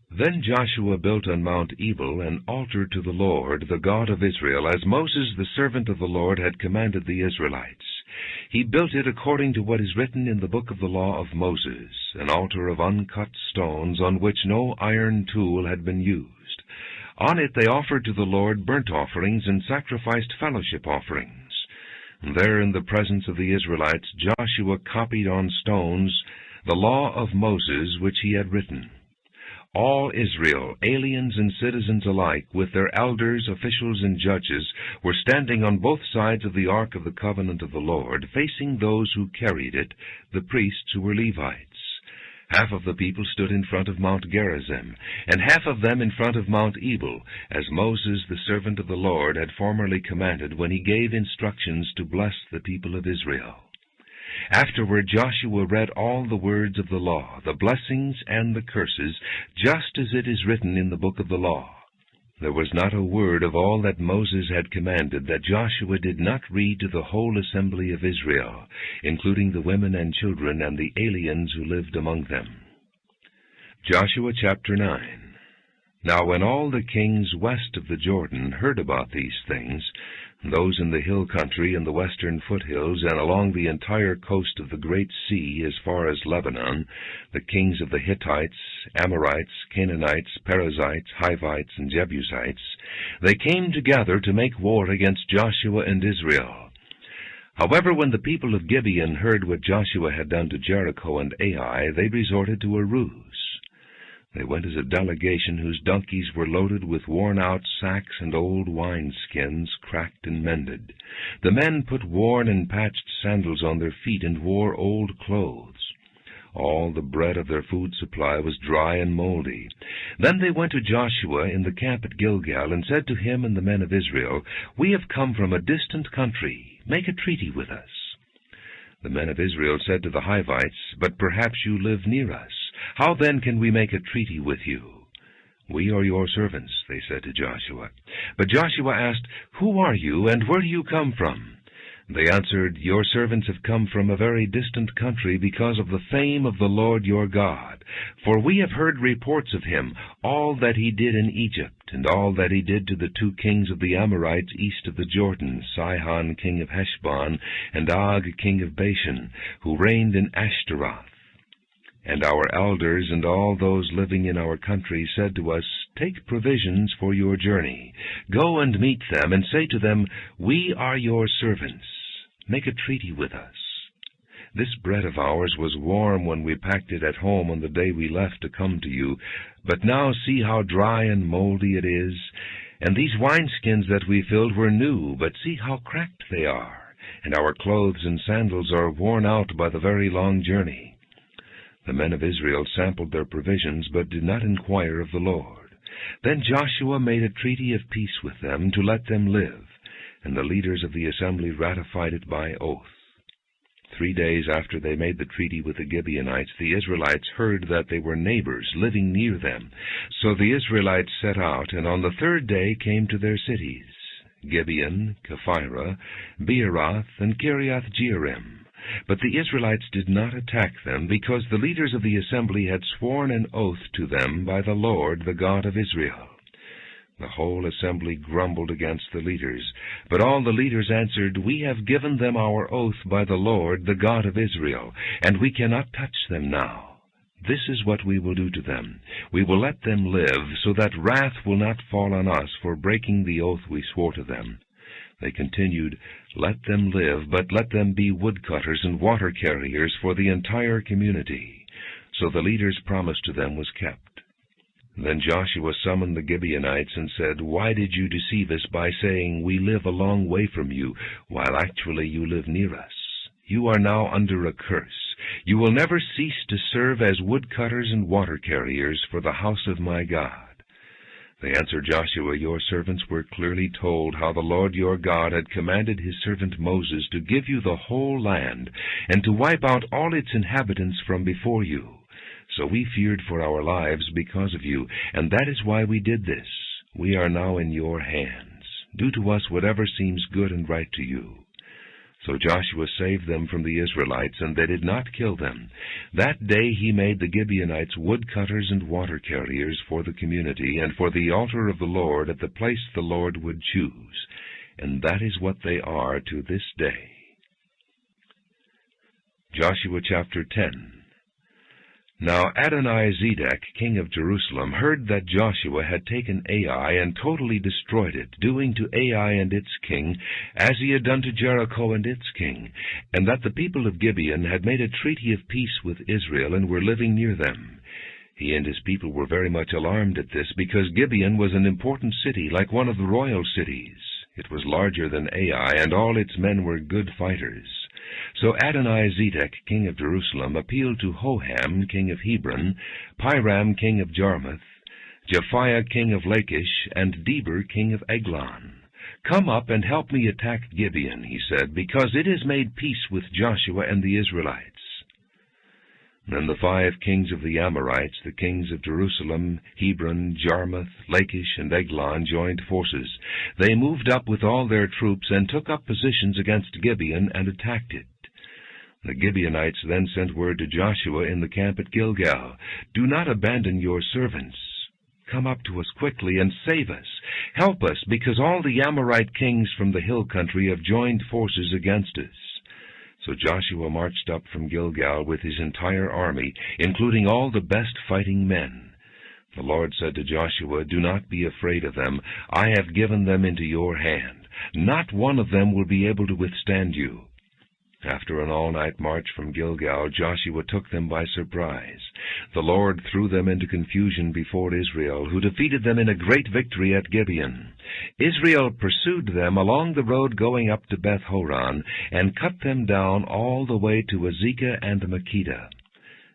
Then Joshua built on Mount Ebal an altar to the Lord, the God of Israel, as Moses the servant of the Lord had commanded the Israelites. He built it according to what is written in the book of the law of Moses, an altar of uncut stones on which no iron tool had been used. On it they offered to the Lord burnt offerings and sacrificed fellowship offerings. There in the presence of the Israelites, Joshua copied on stones the law of Moses which he had written. All Israel, aliens and citizens alike, with their elders, officials, and judges, were standing on both sides of the Ark of the Covenant of the Lord, facing those who carried it, the priests who were Levites. Half of the people stood in front of Mount Gerizim, and half of them in front of Mount Ebal, as Moses, the servant of the Lord, had formerly commanded when he gave instructions to bless the people of Israel. Afterward Joshua read all the words of the law, the blessings and the curses, just as it is written in the book of the law. There was not a word of all that Moses had commanded that Joshua did not read to the whole assembly of Israel, including the women and children and the aliens who lived among them. Joshua chapter 9. Now when all the kings west of the Jordan heard about these things, those in the hill country and the western foothills and along the entire coast of the great sea as far as Lebanon, the kings of the Hittites, Amorites, Canaanites, Perizzites, Hivites, and Jebusites, they came together to make war against Joshua and Israel. However, when the people of Gibeon heard what Joshua had done to Jericho and Ai, they resorted to a ruse. They went as a delegation whose donkeys were loaded with worn-out sacks and old wineskins, cracked and mended. The men put worn and patched sandals on their feet and wore old clothes. All the bread of their food supply was dry and moldy. Then they went to Joshua in the camp at Gilgal and said to him and the men of Israel, "We have come from a distant country. Make a treaty with us." The men of Israel said to the Hivites, "But perhaps you live near us. How then can we make a treaty with you?" "We are your servants," they said to Joshua. But Joshua asked, "Who are you, and where do you come from?" They answered, "Your servants have come from a very distant country because of the fame of the Lord your God. For we have heard reports of him, all that he did in Egypt, and all that he did to the 2 kings of the Amorites east of the Jordan, Sihon king of Heshbon, and Og king of Bashan, who reigned in Ashtaroth. And our elders and all those living in our country said to us, 'Take provisions for your journey. Go and meet them, and say to them, "We are your servants. Make a treaty with us." This bread of ours was warm when we packed it at home on the day we left to come to you, but now see how dry and moldy it is. And these wineskins that we filled were new, but see how cracked they are, and our clothes and sandals are worn out by the very long journey." The men of Israel sampled their provisions, but did not inquire of the Lord. Then Joshua made a treaty of peace with them to let them live, and the leaders of the assembly ratified it by oath. 3 days after they made the treaty with the Gibeonites, the Israelites heard that they were neighbors living near them. So the Israelites set out, and on the 3rd day came to their cities, Gibeon, Kephirah, Beeroth, and Kiriath-Jearim. But the Israelites did not attack them, because the leaders of the assembly had sworn an oath to them by the Lord, the God of Israel. The whole assembly grumbled against the leaders, but all the leaders answered, "We have given them our oath by the Lord, the God of Israel, and we cannot touch them now. This is what we will do to them. We will let them live, so that wrath will not fall on us for breaking the oath we swore to them." They continued, "Let them live, but let them be woodcutters and water carriers for the entire community." So the leader's promise to them was kept. Then Joshua summoned the Gibeonites and said, "Why did you deceive us by saying, 'We live a long way from you,' while actually you live near us? You are now under a curse. You will never cease to serve as woodcutters and water carriers for the house of my God." They answered Joshua, "Your servants were clearly told how the Lord your God had commanded his servant Moses to give you the whole land, and to wipe out all its inhabitants from before you. So we feared for our lives because of you, and that is why we did this. We are now in your hands. Do to us whatever seems good and right to you." So Joshua saved them from the Israelites, and they did not kill them. That day he made the Gibeonites woodcutters and water carriers for the community, and for the altar of the Lord at the place the Lord would choose. And that is what they are to this day. Joshua chapter 10. Now Adoni-Zedek, king of Jerusalem, heard that Joshua had taken Ai and totally destroyed it, doing to Ai and its king as he had done to Jericho and its king, and that the people of Gibeon had made a treaty of peace with Israel and were living near them. He and his people were very much alarmed at this, because Gibeon was an important city, like one of the royal cities. It was larger than Ai, and all its men were good fighters. So Adoni-Zedek, king of Jerusalem, appealed to Hoham, king of Hebron, Piram, king of Jarmuth, Japhiah, king of Lachish, and Deber, king of Eglon. "Come up and help me attack Gibeon," he said, "because it has made peace with Joshua and the Israelites." Then the 5 kings of the Amorites, the kings of Jerusalem, Hebron, Jarmuth, Lachish, and Eglon, joined forces. They moved up with all their troops and took up positions against Gibeon and attacked it. The Gibeonites then sent word to Joshua in the camp at Gilgal, "Do not abandon your servants. Come up to us quickly and save us. Help us, because all the Amorite kings from the hill country have joined forces against us." So Joshua marched up from Gilgal with his entire army, including all the best fighting men. The Lord said to Joshua, "Do not be afraid of them. I have given them into your hand. Not one of them will be able to withstand you." After an all-night march from Gilgal, Joshua took them by surprise. The Lord threw them into confusion before Israel, who defeated them in a great victory at Gibeon. Israel pursued them along the road going up to Beth-horon, and cut them down all the way to Azekah and Makkedah.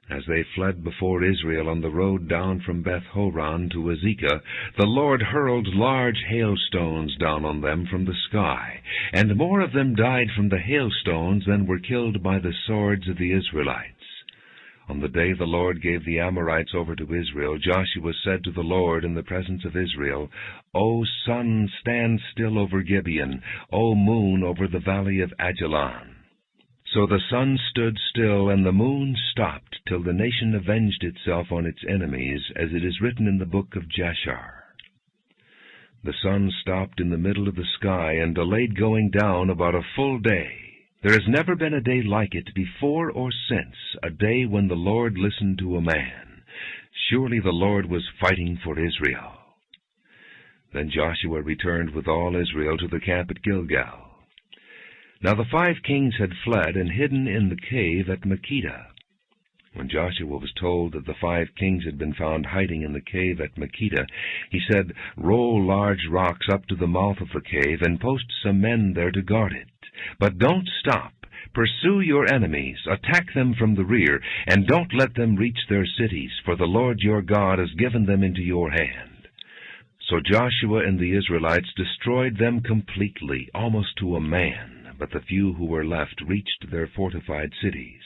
As they fled before Israel on the road down from Beth-horon to Azekah, the Lord hurled large hailstones down on them from the sky, and more of them died from the hailstones than were killed by the swords of the Israelites. On the day the Lord gave the Amorites over to Israel, Joshua said to the Lord in the presence of Israel, "O sun, stand still over Gibeon, O moon, over the valley of Ajalon." So the sun stood still, and the moon stopped, till the nation avenged itself on its enemies, as it is written in the book of Jashar. The sun stopped in the middle of the sky, and delayed going down about a full day. There has never been a day like it before or since, a day when the Lord listened to a man. Surely the Lord was fighting for Israel. Then Joshua returned with all Israel to the camp at Gilgal. Now the 5 kings had fled and hidden in the cave at Makkedah. When Joshua was told that the 5 kings had been found hiding in the cave at Makkedah, he said, "Roll large rocks up to the mouth of the cave, and post some men there to guard it. But don't stop. Pursue your enemies, attack them from the rear, and don't let them reach their cities, for the Lord your God has given them into your hand." So Joshua and the Israelites destroyed them completely, almost to a man. But the few who were left reached their fortified cities.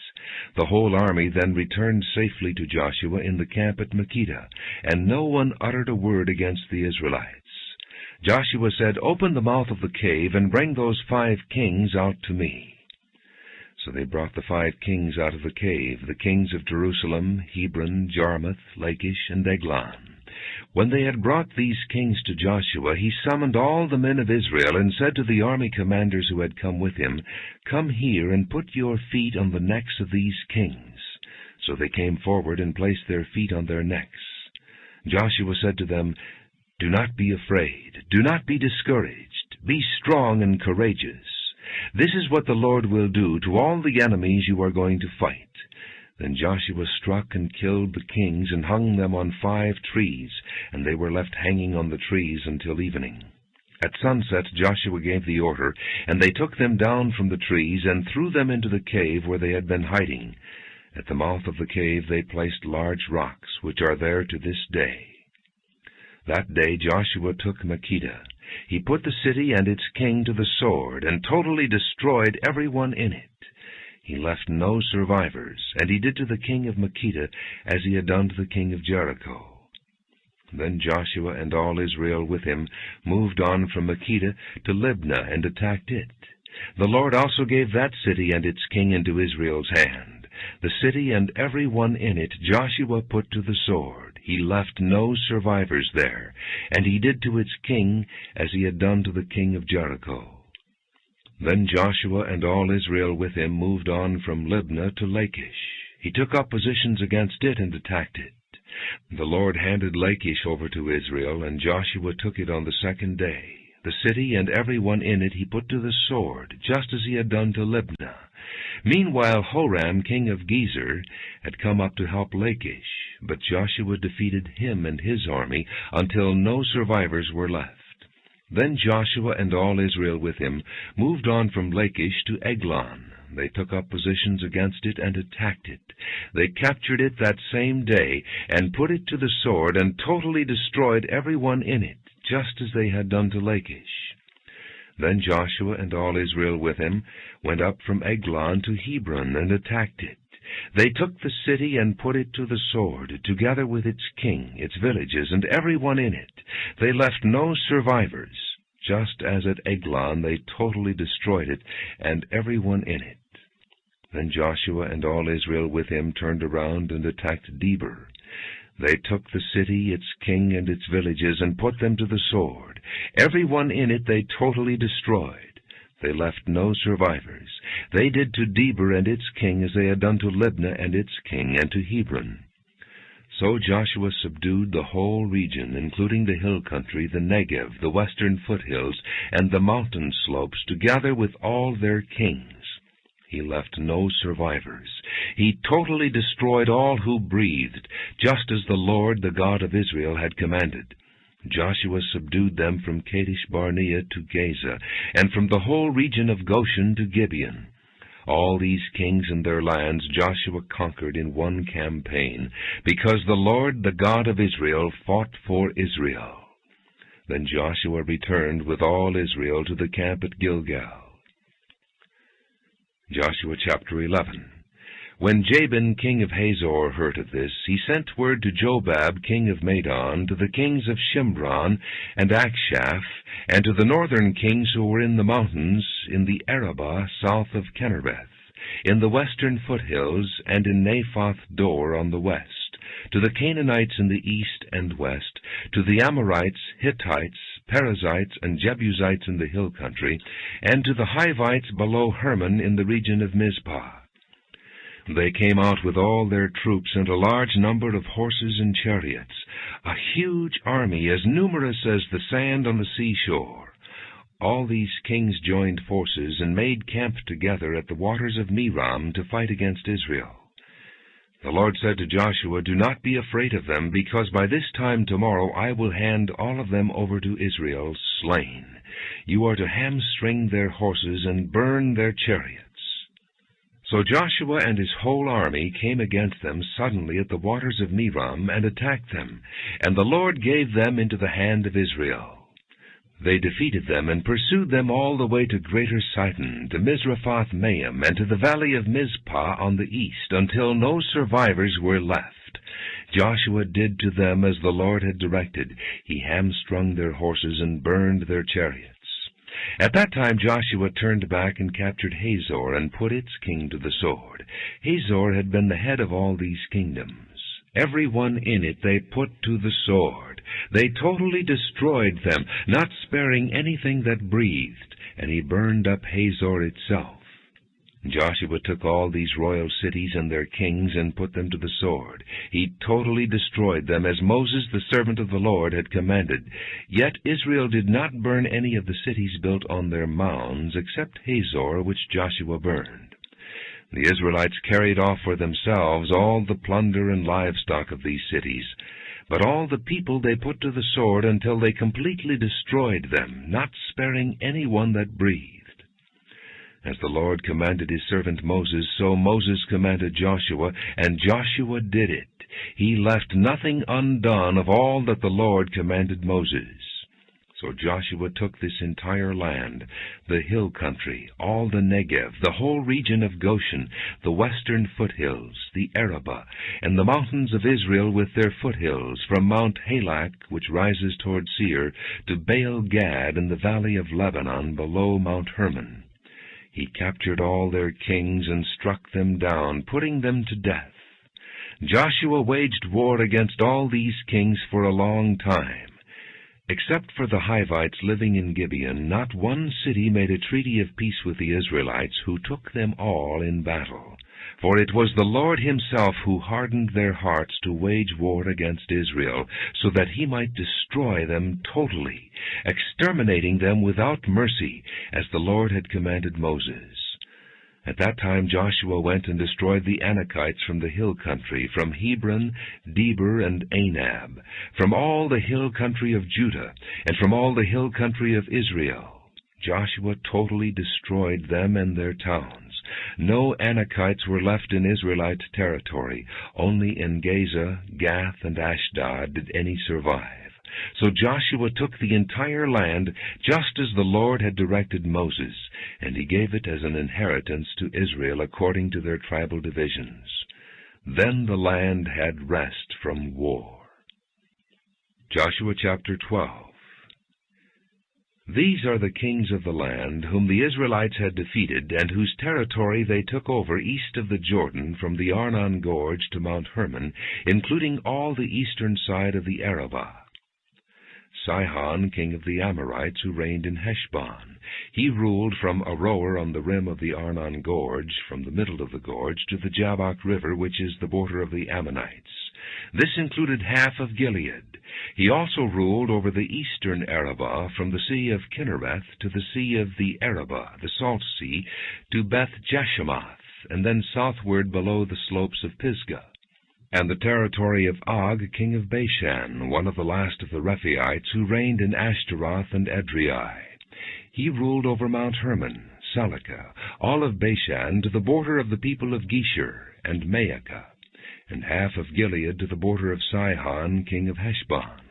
The whole army then returned safely to Joshua in the camp at Makkedah, and no one uttered a word against the Israelites. Joshua said, "Open the mouth of the cave, and bring those 5 kings out to me." So they brought the 5 kings out of the cave, the kings of Jerusalem, Hebron, Jarmuth, Lachish, and Eglon. When they had brought these kings to Joshua, he summoned all the men of Israel, and said to the army commanders who had come with him, "Come here and put your feet on the necks of these kings." So they came forward and placed their feet on their necks. Joshua said to them, "Do not be afraid, do not be discouraged, be strong and courageous. This is what the Lord will do to all the enemies you are going to fight." Then Joshua struck and killed the kings and hung them on 5 trees, and they were left hanging on the trees until evening. At sunset Joshua gave the order, and they took them down from the trees and threw them into the cave where they had been hiding. At the mouth of the cave they placed large rocks, which are there to this day. That day Joshua took Makkedah. He put the city and its king to the sword, and totally destroyed everyone in it. He left no survivors, and he did to the king of Makkedah as he had done to the king of Jericho. Then Joshua and all Israel with him moved on from Makkedah to Libnah and attacked it. The Lord also gave that city and its king into Israel's hand. The city and every one in it Joshua put to the sword. He left no survivors there, and he did to its king as he had done to the king of Jericho. Then Joshua and all Israel with him moved on from Libnah to Lachish. He took up positions against it and attacked it. The Lord handed Lachish over to Israel, and Joshua took it on the second day. The city and every one in it he put to the sword, just as he had done to Libnah. Meanwhile Horam, king of Gezer, had come up to help Lachish, but Joshua defeated him and his army until no survivors were left. Then Joshua and all Israel with him moved on from Lachish to Eglon. They took up positions against it and attacked it. They captured it that same day and put it to the sword and totally destroyed every one in it, just as they had done to Lachish. Then Joshua and all Israel with him went up from Eglon to Hebron and attacked it. They took the city and put it to the sword, together with its king, its villages, and every one in it. They left no survivors. Just as at Eglon they totally destroyed it, and every one in it. Then Joshua and all Israel with him turned around and attacked Debir. They took the city, its king, and its villages, and put them to the sword. Every one in it they totally destroyed. They left no survivors. They did to Debir and its king as they had done to Libnah and its king, and to Hebron. So Joshua subdued the whole region, including the hill country, the Negev, the western foothills, and the mountain slopes, together with all their kings. He left no survivors. He totally destroyed all who breathed, just as the Lord, the God of Israel, had commanded. Joshua subdued them from Kadesh Barnea to Gaza, and from the whole region of Goshen to Gibeon. All these kings and their lands Joshua conquered in one campaign, because the Lord, the God of Israel, fought for Israel. Then Joshua returned with all Israel to the camp at Gilgal. Joshua chapter 11. When Jabin, king of Hazor, heard of this, he sent word to Jobab, king of Madon, to the kings of Shimron and Akshaph, and to the northern kings who were in the mountains, in the Arabah south of Kinnereth, in the western foothills, and in Naphoth Dor on the west, to the Canaanites in the east and west, to the Amorites, Hittites, Perizzites, and Jebusites in the hill country, and to the Hivites below Hermon in the region of Mizpah. They came out with all their troops and a large number of horses and chariots, a huge army as numerous as the sand on the seashore. All these kings joined forces and made camp together at the waters of Merom to fight against Israel. The Lord said to Joshua, "Do not be afraid of them, because by this time tomorrow I will hand all of them over to Israel slain. You are to hamstring their horses and burn their chariots." So Joshua and his whole army came against them suddenly at the waters of Merom and attacked them, and the Lord gave them into the hand of Israel. They defeated them and pursued them all the way to Greater Sidon, to Mizraphoth-Maim, and to the valley of Mizpah on the east, until no survivors were left. Joshua did to them as the Lord had directed. He hamstrung their horses and burned their chariots. At that time Joshua turned back and captured Hazor and put its king to the sword. Hazor had been the head of all these kingdoms. Every one in it they put to the sword. They totally destroyed them, not sparing anything that breathed, and he burned up Hazor itself. Joshua took all these royal cities and their kings and put them to the sword. He totally destroyed them, as Moses, the servant of the Lord, had commanded. Yet Israel did not burn any of the cities built on their mounds, except Hazor, which Joshua burned. The Israelites carried off for themselves all the plunder and livestock of these cities, but all the people they put to the sword until they completely destroyed them, not sparing any one that breathed. As the Lord commanded his servant Moses, so Moses commanded Joshua, and Joshua did it. He left nothing undone of all that the Lord commanded Moses. So Joshua took this entire land, the hill country, all the Negev, the whole region of Goshen, the western foothills, the Arabah, and the mountains of Israel with their foothills, from Mount Halak, which rises toward Seir, to Baal-Gad in the valley of Lebanon below Mount Hermon. He captured all their kings and struck them down, putting them to death. Joshua waged war against all these kings for a long time. Except for the Hivites living in Gibeon, not one city made a treaty of peace with the Israelites, who took them all in battle. For it was the Lord himself who hardened their hearts to wage war against Israel, so that he might destroy them totally, exterminating them without mercy, as the Lord had commanded Moses. At that time Joshua went and destroyed the Anakites from the hill country, from Hebron, Debir, and Anab, from all the hill country of Judah, and from all the hill country of Israel. Joshua totally destroyed them and their towns. No Anakites were left in Israelite territory. Only in Gaza, Gath, and Ashdod did any survive. So Joshua took the entire land, just as the Lord had directed Moses, and he gave it as an inheritance to Israel according to their tribal divisions. Then the land had rest from war. Joshua chapter 12. These are the kings of the land whom the Israelites had defeated, and whose territory they took over east of the Jordan from the Arnon Gorge to Mount Hermon, including all the eastern side of the Arabah. Sihon, king of the Amorites, who reigned in Heshbon. He ruled from Aroer on the rim of the Arnon Gorge, from the middle of the gorge, to the Jabbok River, which is the border of the Ammonites. This included half of Gilead. He also ruled over the eastern Arabah, from the Sea of Kinnereth to the Sea of the Arabah, the Salt Sea, to Beth Jeshemoth, and then southward below the slopes of Pisgah. And the territory of Og, king of Bashan, one of the last of the Rephaites, who reigned in Ashtaroth and Edrei. He ruled over Mount Hermon, Salecah, all of Bashan to the border of the people of Geshur and Maacah, and half of Gilead to the border of Sihon, king of Heshbon.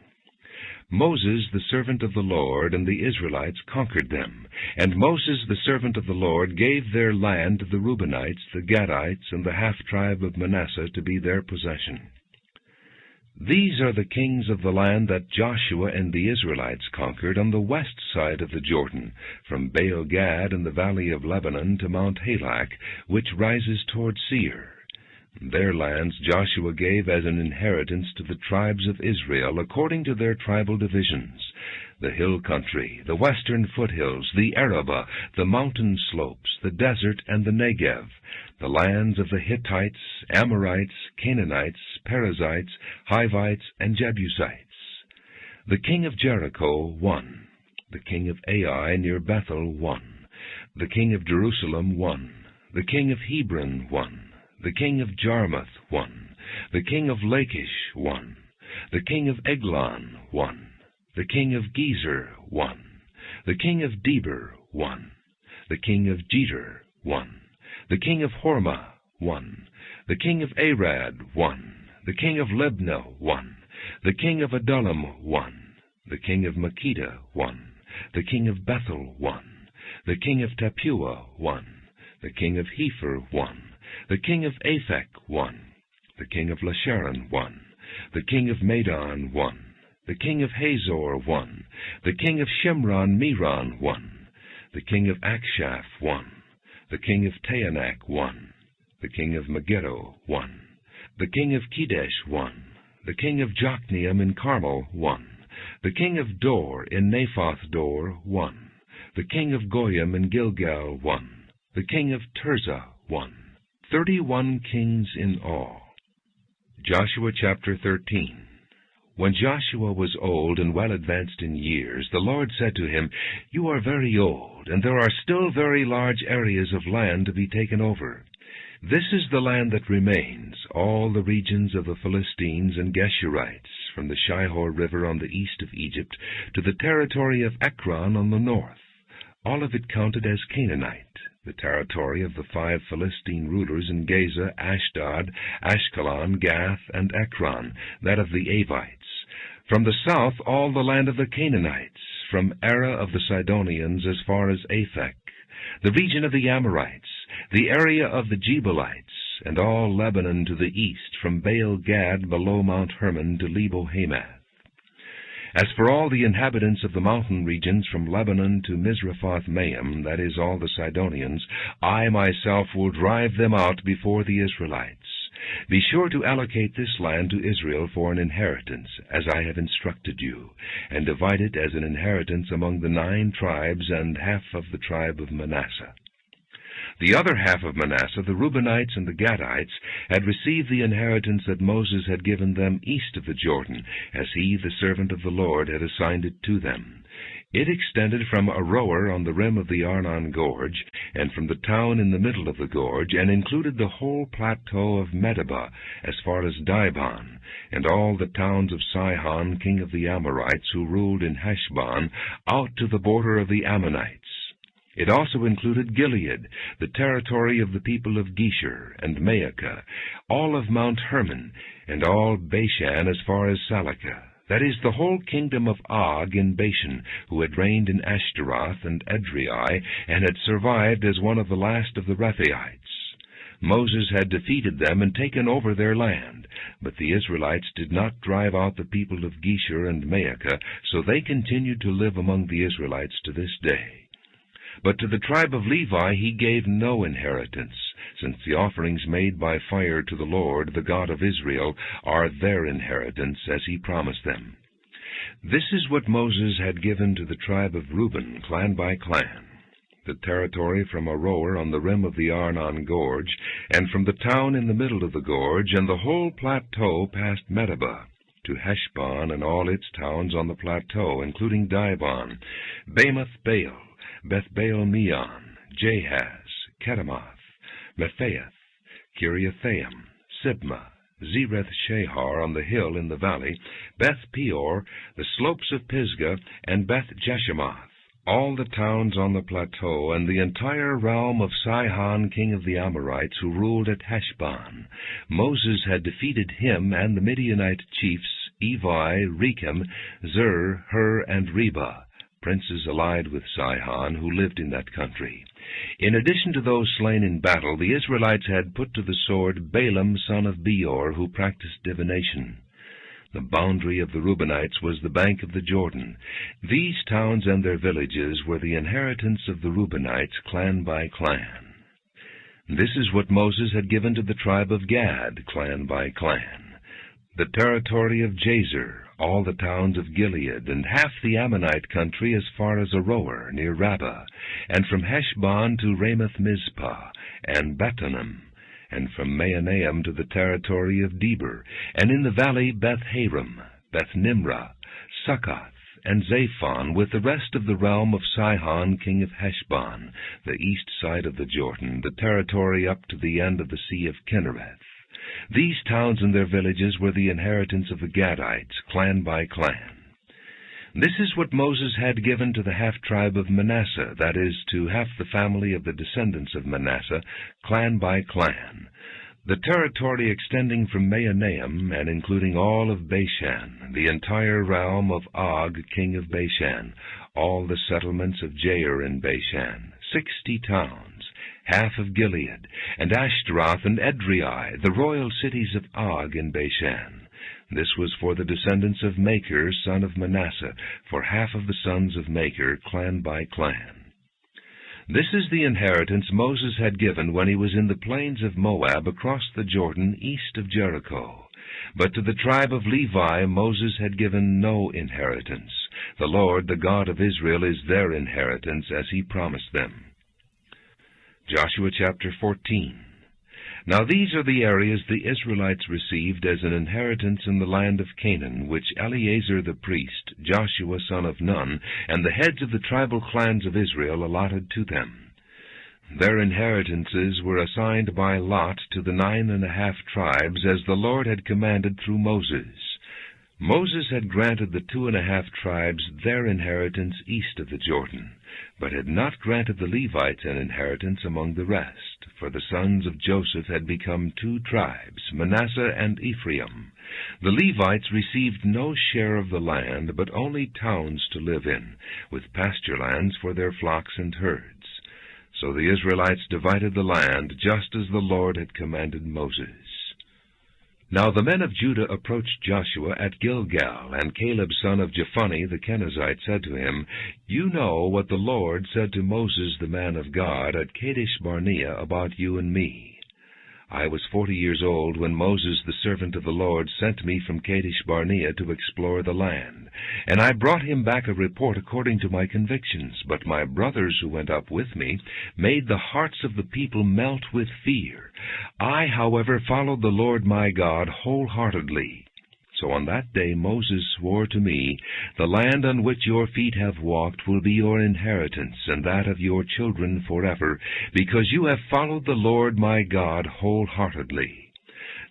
Moses, the servant of the Lord, and the Israelites conquered them. And Moses, the servant of the Lord, gave their land to the Reubenites, the Gadites, and the half-tribe of Manasseh to be their possession. These are the kings of the land that Joshua and the Israelites conquered on the west side of the Jordan, from Baal-Gad in the valley of Lebanon to Mount Halak, which rises toward Seir. Their lands Joshua gave as an inheritance to the tribes of Israel according to their tribal divisions: the hill country, the western foothills, the Arabah, the mountain slopes, the desert, and the Negev, the lands of the Hittites, Amorites, Canaanites, Perizzites, Hivites, and Jebusites. The king of Jericho, 1. The king of Ai near Bethel, 1. The king of Jerusalem, 1. The king of Hebron, 1. The king of Jarmuth, 1. The king of Lachish, 1. The king of Eglon, 1. The king of Gezer, 1. The king of Debir, 1. The king of Jeter, 1. The king of Hormah, 1. The king of Arad, 1. The king of Libnah, 1. The king of Adullam, 1. The king of Makkedah, 1. The king of Bethel, 1. The king of Tappuah, 1. The king of Hepher, 1. The king of Aphek, 1. The king of Lasharon, 1. The king of Madon, 1. The king of Hazor, 1. The king of Shimron-Meron, 1. The king of Akshaph, 1. The king of Taanach, 1. The king of Megiddo, 1. The king of Kedesh, 1. The king of Jokneam in Carmel, 1. The king of Dor in Naphoth Dor, 1. The king of Goyim in Gilgal, 1. The king of Tirzah, 1. 31 kings in all. Joshua chapter 13. When Joshua was old and well advanced in years, the Lord said to him, "You are very old, and there are still very large areas of land to be taken over. This is the land that remains, all the regions of the Philistines and Geshurites, from the Shihor River on the east of Egypt to the territory of Ekron on the north, all of it counted as Canaanite, the territory of the 5 Philistine rulers in Gaza, Ashdod, Ashkelon, Gath, and Ekron, that of the Avites. From the south, all the land of the Canaanites, from Ara of the Sidonians as far as Aphek, the region of the Amorites, the area of the Jebuelites, and all Lebanon to the east, from Baal-Gad below Mount Hermon to Lebo-Hamath. As for all the inhabitants of the mountain regions from Lebanon to Misrephoth-Maim, that is, all the Sidonians, I myself will drive them out before the Israelites. Be sure to allocate this land to Israel for an inheritance, as I have instructed you, and divide it as an inheritance among the 9 tribes and half of the tribe of Manasseh. The other half of Manasseh, the Reubenites and the Gadites, had received the inheritance that Moses had given them east of the Jordan, as he, the servant of the Lord, had assigned it to them. It extended from Aroer on the rim of the Arnon Gorge, and from the town in the middle of the gorge, and included the whole plateau of Medeba, as far as Dibon, and all the towns of Sihon, king of the Amorites, who ruled in Heshbon, out to the border of the Ammonites. It also included Gilead, the territory of the people of Geshur and Maacah, all of Mount Hermon, and all Bashan as far as Salakah. That is, the whole kingdom of Og in Bashan, who had reigned in Ashtaroth and Edrei, and had survived as one of the last of the Rephaites. Moses had defeated them and taken over their land, but the Israelites did not drive out the people of Geshur and Maacah, so they continued to live among the Israelites to this day. But to the tribe of Levi he gave no inheritance, since the offerings made by fire to the Lord, the God of Israel, are their inheritance, as he promised them. This is what Moses had given to the tribe of Reuben, clan by clan: the territory from Aroer on the rim of the Arnon Gorge, and from the town in the middle of the gorge, and the whole plateau past Medeba, to Heshbon and all its towns on the plateau, including Dibon, Bamoth-baal, Beth-baal-meon, Jahaz, Kedemoth, Mephaath, Kiriathaim, Sibmah, Zereth-shahar on the hill in the valley, Beth-peor, the slopes of Pisgah, and Beth-jeshemoth, all the towns on the plateau, and the entire realm of Sihon, king of the Amorites, who ruled at Heshbon. Moses had defeated him and the Midianite chiefs Evi, Rechem, Zur, Hur, and Reba, princes allied with Sihon, who lived in that country. In addition to those slain in battle, the Israelites had put to the sword Balaam, son of Beor, who practiced divination. The boundary of the Reubenites was the bank of the Jordan. These towns and their villages were the inheritance of the Reubenites, clan by clan. This is what Moses had given to the tribe of Gad, clan by clan: the territory of Jazer, all the towns of Gilead, and half the Ammonite country as far as Aroer, near Rabbah, and from Heshbon to Ramoth-mizpah, and Betonim, and from Mahanaim to the territory of Debir, and in the valley Beth-haram, Beth-nimrah, Succoth, and Zaphon, with the rest of the realm of Sihon, king of Heshbon, the east side of the Jordan, the territory up to the end of the Sea of Kinnereth. These towns and their villages were the inheritance of the Gadites, clan by clan. This is what Moses had given to the half-tribe of Manasseh, that is, to half the family of the descendants of Manasseh, clan by clan: the territory extending from Mahanaim and including all of Bashan, the entire realm of Og, king of Bashan, all the settlements of Jair in Bashan, 60 towns, half of Gilead, and Ashtaroth and Edrei, the royal cities of Og in Bashan. This was for the descendants of Machir, son of Manasseh, for half of the sons of Machir, clan by clan. This is the inheritance Moses had given when he was in the plains of Moab across the Jordan east of Jericho. But to the tribe of Levi Moses had given no inheritance. The Lord, the God of Israel, is their inheritance, as he promised them. Joshua chapter 14. Now these are the areas the Israelites received as an inheritance in the land of Canaan, which Eleazar the priest, Joshua son of Nun, and the heads of the tribal clans of Israel allotted to them. Their inheritances were assigned by lot to the 9½ tribes, as the Lord had commanded through Moses. Moses had granted the 2½ tribes their inheritance east of the Jordan, but had not granted the Levites an inheritance among the rest, for the sons of Joseph had become 2 tribes, Manasseh and Ephraim. The Levites received no share of the land, but only towns to live in, with pasture lands for their flocks and herds. So the Israelites divided the land, just as the Lord had commanded Moses. Now the men of Judah approached Joshua at Gilgal, and Caleb son of Jephunneh the Kenizzite said to him, "You know what the Lord said to Moses the man of God at Kadesh-barnea about you and me. I was 40 years old when Moses, the servant of the Lord, sent me from Kadesh Barnea to explore the land. And I brought him back a report according to my convictions. But my brothers who went up with me made the hearts of the people melt with fear. I, however, followed the Lord my God wholeheartedly. So on that day Moses swore to me, The land on which your feet have walked will be your inheritance, and that of your children forever, because you have followed the Lord my God wholeheartedly.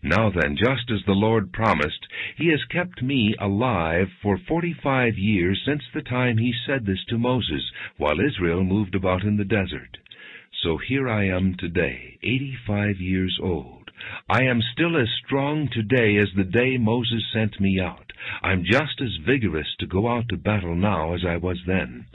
Now then, just as the Lord promised, he has kept me alive for 45 years since the time he said this to Moses, while Israel moved about in the desert. So here I am today, 85 years old. I am still as strong today as the day Moses sent me out. I'm just as vigorous to go out to battle now as I was then.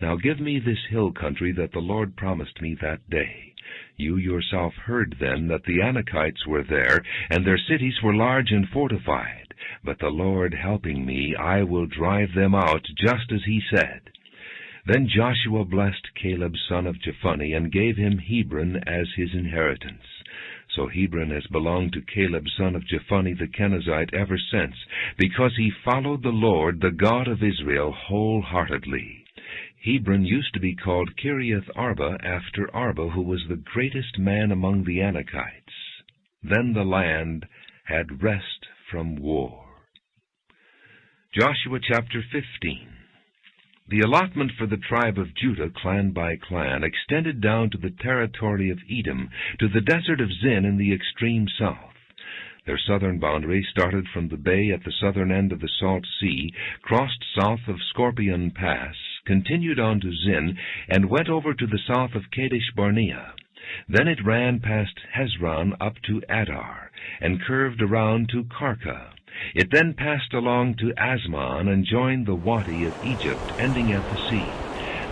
Now give me this hill country that the Lord promised me that day. You yourself heard then that the Anakites were there, and their cities were large and fortified. But the Lord helping me, I will drive them out, just as he said. Then Joshua blessed Caleb son of Jephunneh, and gave him Hebron as his inheritance. So Hebron has belonged to Caleb son of Jephunneh the Kenizzite ever since, because he followed the Lord, the God of Israel, wholeheartedly. Hebron used to be called Kiriath Arba, after Arba, who was the greatest man among the Anakites. Then the land had rest from war. Joshua chapter 15. The allotment for the tribe of Judah, clan by clan, extended down to the territory of Edom, to the desert of Zin in the extreme south. Their southern boundary started from the bay at the southern end of the Salt Sea, crossed south of Scorpion Pass, continued on to Zin, and went over to the south of Kadesh Barnea. Then it ran past Hezron up to Adar, and curved around to Karka. It then passed along to Asmon and joined the Wadi of Egypt, ending at the sea.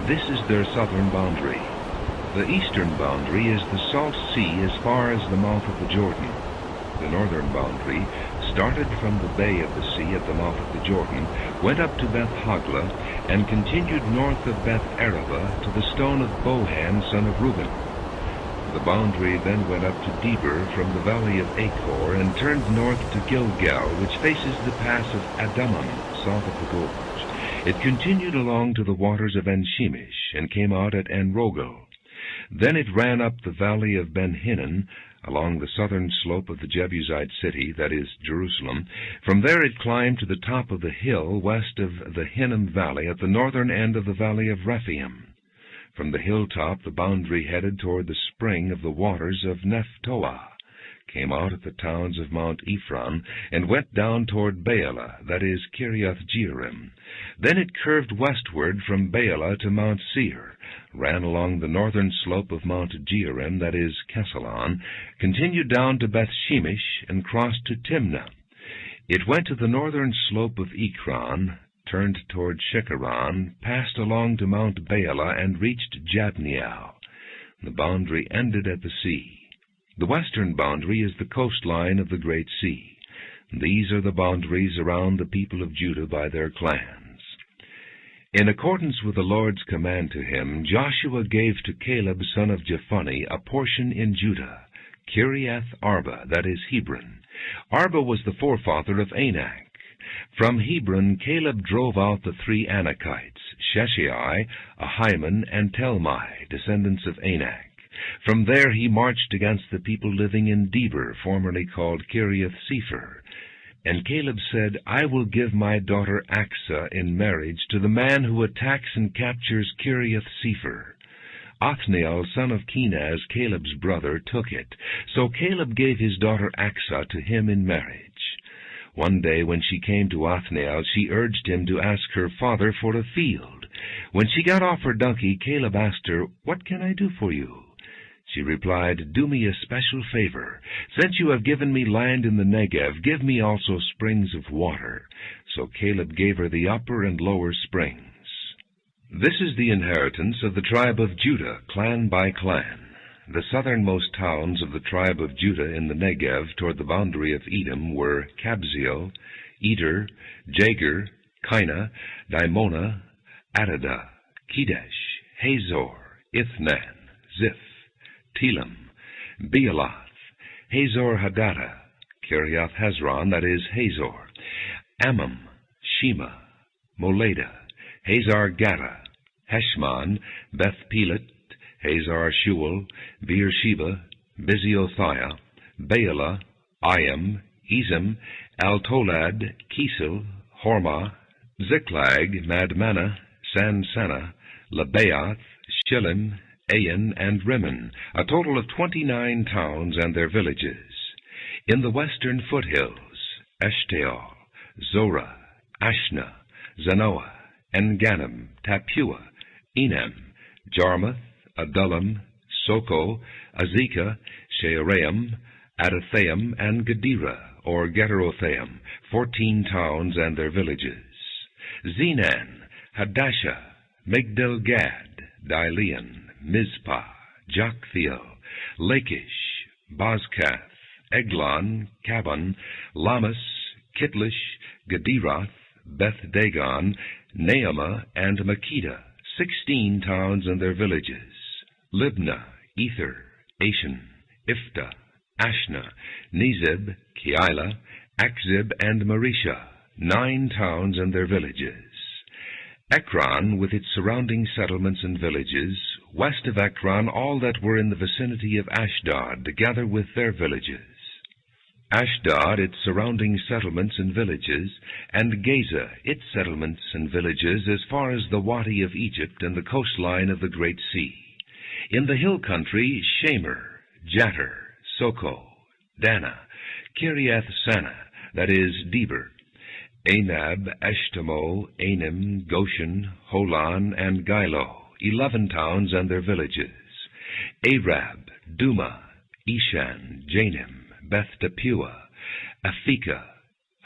This is their southern boundary. The eastern boundary is the Salt Sea as far as the mouth of the Jordan. The northern boundary started from the bay of the sea at the mouth of the Jordan, went up to Beth Hogla, and continued north of Beth Araba to the stone of Bohan, son of Reuben. The boundary then went up to Debir from the valley of Achor, and turned north to Gilgal, which faces the pass of Adamam, south of the gorge. It continued along to the waters of En-Shemesh, and came out at En-Rogel. Then it ran up the valley of Ben-Hinnom, along the southern slope of the Jebusite city, that is, Jerusalem. From there it climbed to the top of the hill west of the Hinnom valley, at the northern end of the valley of Rephaim. From the hilltop the boundary headed toward the spring of the waters of Nephtoah, came out at the towns of Mount Ephron, and went down toward Baalah, that is, Kiriath-Jearim. Then it curved westward from Baalah to Mount Seir, ran along the northern slope of Mount Jearim, that is, Kesalon, continued down to Beth-Shemesh, and crossed to Timnah. It went to the northern slope of Ekron, turned toward Shekaron, passed along to Mount Baalah, and reached Jabneel. The boundary ended at the sea. The western boundary is the coastline of the Great Sea. These are the boundaries around the people of Judah by their clans. In accordance with the Lord's command to him, Joshua gave to Caleb son of Jephunneh a portion in Judah, Kiriath Arba, that is, Hebron. Arba was the forefather of Anak. From Hebron Caleb drove out the three Anakites, Sheshai, Ahiman, and Telmai, descendants of Anak. From there he marched against the people living in Debir, formerly called Kiriath-Sepher. And Caleb said, I will give my daughter Achsah in marriage to the man who attacks and captures Kiriath-Sepher. Othniel, son of Kenaz, Caleb's brother, took it. So Caleb gave his daughter Achsah to him in marriage. One day when she came to Othniel, she urged him to ask her father for a field. When she got off her donkey, Caleb asked her, What can I do for you? She replied, Do me a special favor. Since you have given me land in the Negev, give me also springs of water. So Caleb gave her the upper and lower springs. This is the inheritance of the tribe of Judah, clan by clan. The southernmost towns of the tribe of Judah in the Negev toward the boundary of Edom were Kabzeel, Eder, Jagur, Kinah, Dimona, Adadah, Kedesh, Hazor, Ithnan, Ziph, Telam, Bealoth, Hazor Hadattah, Kiriath Hezron, that is, Hazor, Ammon, Shema, Molada, Hazar Gaddah, Heshmon, Beth Pelet, Hazar Shual, Beersheba, Biziothia, Baalah, Iam, Ezem, Altolad, Kisil, Hormah, Ziklag, Madmanah, Sansannah, Lebaoth, Shillim, Ain, and Rimmon, a total of 29 towns and their villages. In the western foothills, Eshtaol, Zorah, Ashna, Zanoah, En-Gannim, Tappuah, Enam, Jarmuth, Adullam, Soko, Azekah, Shearaim, Adathaim, and Gedera, or Gederothaim, 14 towns and their villages. Zenan, Hadashah, Migdal-Gad, Dilean, Mizpah, Joktheel, Lachish, Bozkath, Eglon, Cabon, Lamas, Kitlish, Gederoth, Beth-Dagon, Naamah, and Makkedah, 16 towns and their villages. Libnah, Ether, Ashan, Iphta, Ashna, Nezib, Keilah, Akzib, and Mareshah, 9 towns and their villages. Ekron, with its surrounding settlements and villages, west of Ekron all that were in the vicinity of Ashdod, together with their villages. Ashdod, its surrounding settlements and villages, and Gaza, its settlements and villages, as far as the Wadi of Egypt and the coastline of the Great Sea. In the hill country, Shamer, Jatter, Soko, Dana, Kiriath-Sanah, that is, Deber, Anab, Eshtemoh, Anim, Goshen, Holon, and Gilo, 11 towns and their villages. Arab, Duma, Eshan, Janim, Beth-Tappuah, Aphekah,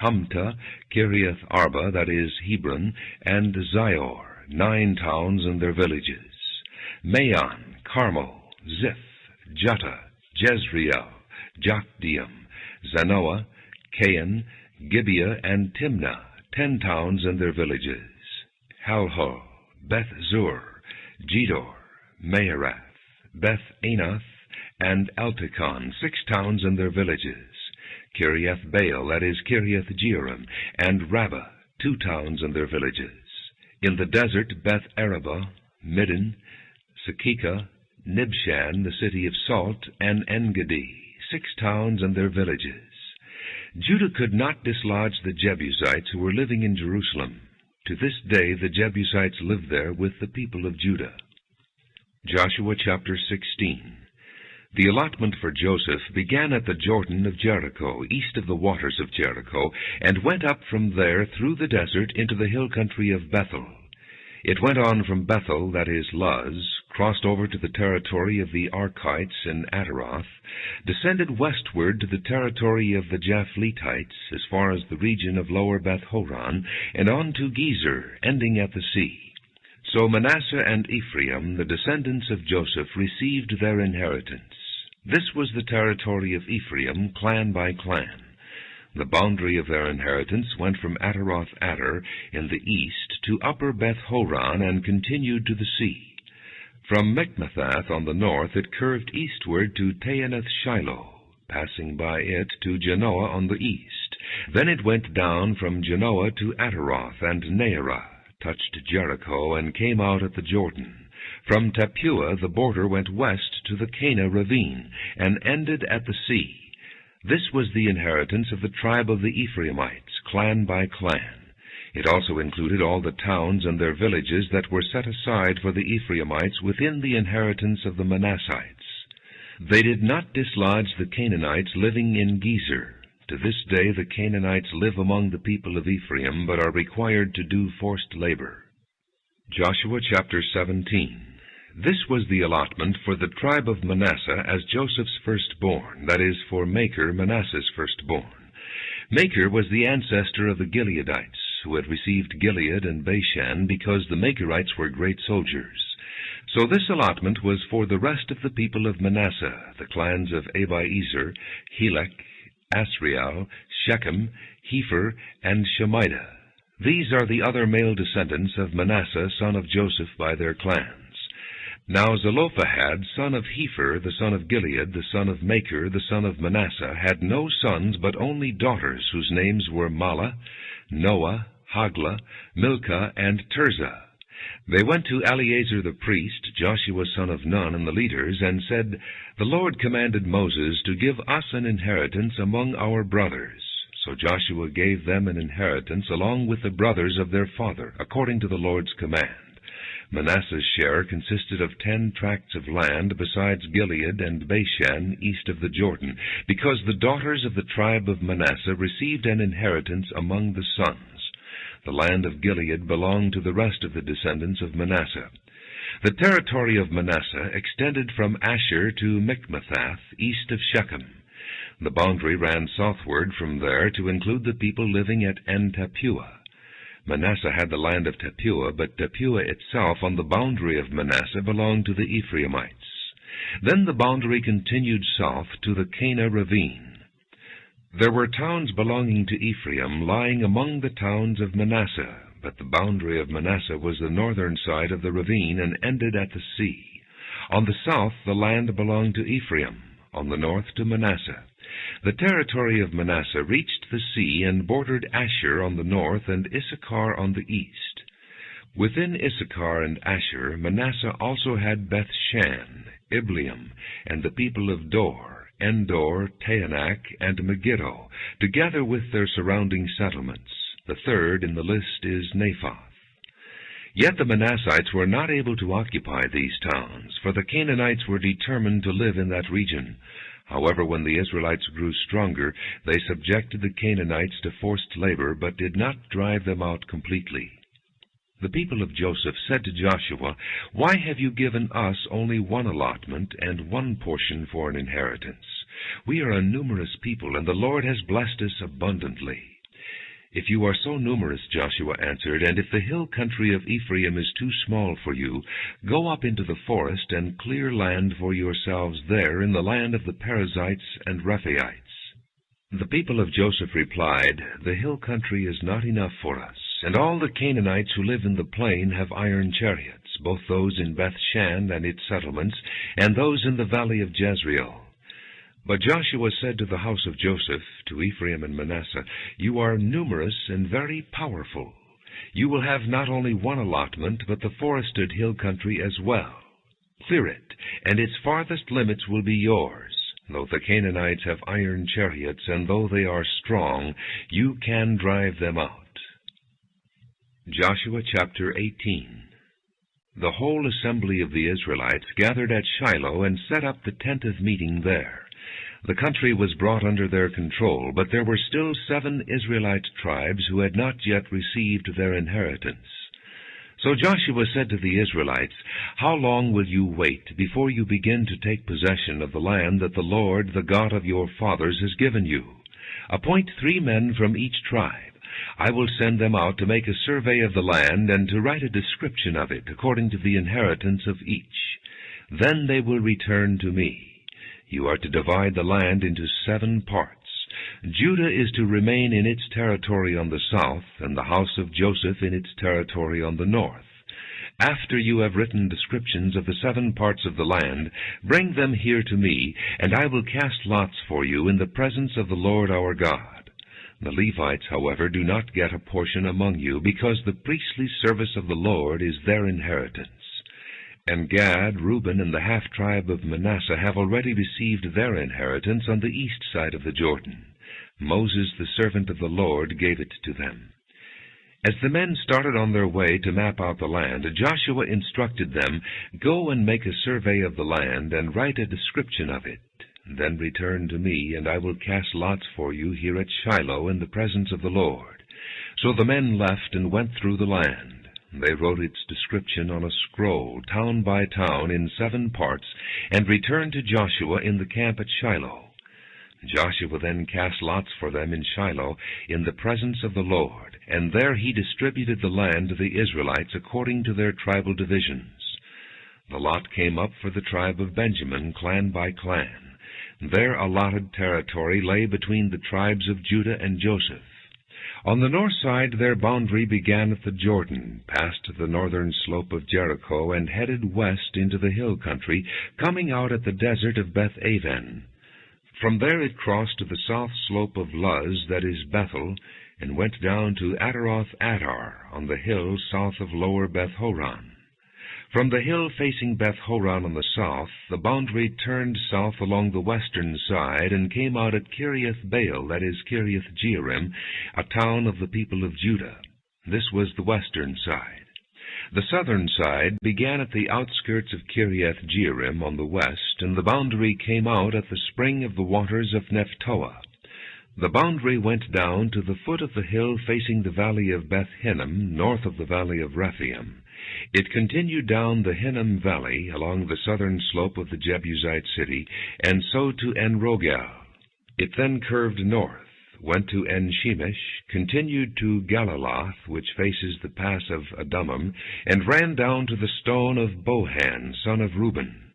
Humta, Kiriath-Arba, that is, Hebron, and Zior, 9 towns and their villages. Maon, Carmel, Ziph, Juttah, Jezreel, Jokdeam, Zanoah, Cain, Gibeah, and Timnah, 10 towns and their villages. Halhol, Beth-Zur, Gedor, Maharath, Beth-Anath, and Eltekon, 6 towns and their villages. Kiriath-Baal, that is, Kiriath-Jearim, and Rabbah, 2 towns and their villages. In the desert, Beth-Arabah, Middin, Sakekah, Nibshan, the city of salt, and En-Gedi, 6 towns and their villages. Judah could not dislodge the Jebusites who were living in Jerusalem. To this day the Jebusites live there with the people of Judah. Joshua chapter 16. The allotment for Joseph began at the Jordan of Jericho, east of the waters of Jericho, and went up from there through the desert into the hill country of Bethel. It went on from Bethel, that is, Luz, crossed over to the territory of the Archites in Ataroth, descended westward to the territory of the Japhletites as far as the region of lower Beth-Horon, and on to Gezer, ending at the sea. So Manasseh and Ephraim, the descendants of Joseph, received their inheritance. This was the territory of Ephraim, clan by clan. The boundary of their inheritance went from Ataroth-Adar in the east to upper Beth-Horon and continued to the sea. From Michmethath on the north it curved eastward to Taanath-Shiloh, passing by it to Janoah on the east. Then it went down from Janoah to Ataroth and Naarah, touched Jericho, and came out at the Jordan. From Tappuah the border went west to the Cana ravine, and ended at the sea. This was the inheritance of the tribe of the Ephraimites, clan by clan. It also included all the towns and their villages that were set aside for the Ephraimites within the inheritance of the Manassites. They did not dislodge the Canaanites living in Gezer. To this day the Canaanites live among the people of Ephraim, but are required to do forced labor. Joshua chapter 17. This was the allotment for the tribe of Manasseh as Joseph's firstborn, that is, for Machir, Manasseh's firstborn. Machir was the ancestor of the Gileadites, who had received Gilead and Bashan because the Machirites were great soldiers. So this allotment was for the rest of the people of Manasseh, the clans of Abiezer, Helek, Asriel, Shechem, Hepher, and Shemida. These are the other male descendants of Manasseh, son of Joseph, by their clans. Now Zelophehad, son of Hepher, the son of Gilead, the son of Machir, the son of Manasseh, had no sons, but only daughters, whose names were Mahlah, Noah, Haglah, Milcah, and Tirzah. They went to Eleazar the priest, Joshua son of Nun, and the leaders, and said, The Lord commanded Moses to give us an inheritance among our brothers. So Joshua gave them an inheritance along with the brothers of their father, according to the Lord's command. Manasseh's share consisted of 10 tracts of land, besides Gilead and Bashan, east of the Jordan, because the daughters of the tribe of Manasseh received an inheritance among the sons. The land of Gilead belonged to the rest of the descendants of Manasseh. The territory of Manasseh extended from Asher to Michmethath, east of Shechem. The boundary ran southward from there to include the people living at En-Tappuah. Manasseh had the land of Tappuah, but Tappuah itself on the boundary of Manasseh belonged to the Ephraimites. Then the boundary continued south to the Canaan ravine. There were towns belonging to Ephraim lying among the towns of Manasseh, but the boundary of Manasseh was the northern side of the ravine and ended at the sea. On the south the land belonged to Ephraim, on the north to Manasseh. The territory of Manasseh reached the sea and bordered Asher on the north and Issachar on the east. Within Issachar and Asher, Manasseh also had Beth-shan, Ibleam, and the people of Dor, Endor, Taanach, and Megiddo, together with their surrounding settlements. The third in the list is Naphoth. Yet the Manassites were not able to occupy these towns, for the Canaanites were determined to live in that region. However, when the Israelites grew stronger, they subjected the Canaanites to forced labor, but did not drive them out completely. The people of Joseph said to Joshua, Why have you given us only one allotment and one portion for an inheritance? We are a numerous people, and the Lord has blessed us abundantly. If you are so numerous, Joshua answered, and if the hill country of Ephraim is too small for you, go up into the forest and clear land for yourselves there in the land of the Perizzites and Rephaites. The people of Joseph replied, The hill country is not enough for us, and all the Canaanites who live in the plain have iron chariots, both those in Beth-shan and its settlements, and those in the valley of Jezreel. But Joshua said to the house of Joseph, to Ephraim and Manasseh, You are numerous and very powerful. You will have not only one allotment, but the forested hill country as well. Clear it, and its farthest limits will be yours. Though the Canaanites have iron chariots, and though they are strong, you can drive them out. Joshua chapter 18. The whole assembly of the Israelites gathered at Shiloh and set up the tent of meeting there. The country was brought under their control, but there were still 7 Israelite tribes who had not yet received their inheritance. So Joshua said to the Israelites, How long will you wait before you begin to take possession of the land that the Lord, the God of your fathers, has given you? Appoint 3 men from each tribe. I will send them out to make a survey of the land and to write a description of it according to the inheritance of each. Then they will return to me. You are to divide the land into 7 parts. Judah is to remain in its territory on the south, and the house of Joseph in its territory on the north. After you have written descriptions of the 7 parts of the land, bring them here to me, and I will cast lots for you in the presence of the Lord our God. The Levites, however, do not get a portion among you, because the priestly service of the Lord is their inheritance. And Gad, Reuben, and the half-tribe of Manasseh have already received their inheritance on the east side of the Jordan. Moses, the servant of the Lord, gave it to them. As the men started on their way to map out the land, Joshua instructed them, Go and make a survey of the land, and write a description of it. Then return to me, and I will cast lots for you here at Shiloh in the presence of the Lord. So the men left and went through the land. They wrote its description on a scroll, town by town, in 7 parts, and returned to Joshua in the camp at Shiloh. Joshua then cast lots for them in Shiloh, in the presence of the Lord, and there he distributed the land to the Israelites according to their tribal divisions. The lot came up for the tribe of Benjamin, clan by clan. Their allotted territory lay between the tribes of Judah and Joseph. On the north side their boundary began at the Jordan, passed the northern slope of Jericho, and headed west into the hill country, coming out at the desert of Beth-aven. From there it crossed to the south slope of Luz, that is Bethel, and went down to Ataroth-Adar, on the hill south of lower Beth-horon. From the hill facing Beth-horon on the south, the boundary turned south along the western side and came out at Kiriath-baal, that is Kiriath-jearim, a town of the people of Judah. This was the western side. The southern side began at the outskirts of Kiriath-jearim on the west, and the boundary came out at the spring of the waters of Nephtoah. The boundary went down to the foot of the hill facing the valley of Beth-hinnom, north of the valley of Rephaim. It continued down the Hinnom valley along the southern slope of the Jebusite city, and so to En-rogel. It then curved north, went to En-shemesh, continued to Galiloth, which faces the pass of Adummim, and ran down to the stone of Bohan, son of Reuben.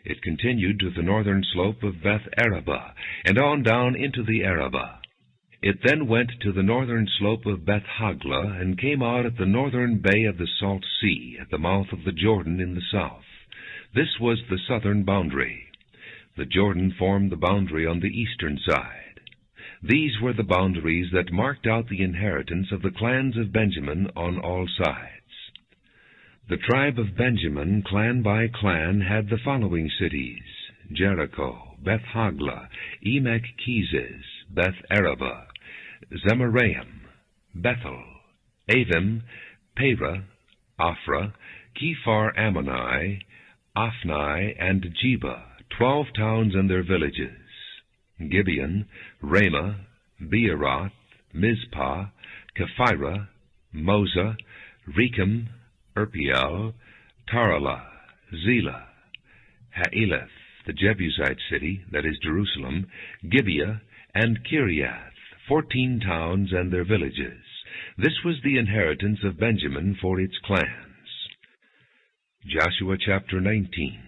It continued to the northern slope of Beth-arabah, and on down into the Arabah. It then went to the northern slope of Beth-haglah, and came out at the northern bay of the Salt Sea, at the mouth of the Jordan in the south. This was the southern boundary. The Jordan formed the boundary on the eastern side. These were the boundaries that marked out the inheritance of the clans of Benjamin on all sides. The tribe of Benjamin, clan by clan, had the following cities: Jericho, Beth-haglah, Emek-keziz, Beth-arabah, Zemaraim, Bethel, Avim, Perah, Ophrah, Kephar-Ammoni, Ophni, and Jeba, 12 towns and their villages; Gibeon, Ramah, Beeroth, Mizpah, Kephirah, Moza, Rechem, Irpeel, Taralah, Zelah, Haeleth, the Jebusite city, that is Jerusalem, Gibeah, and Kiriath, 14 towns and their villages. This was the inheritance of Benjamin for its clans. Joshua chapter 19.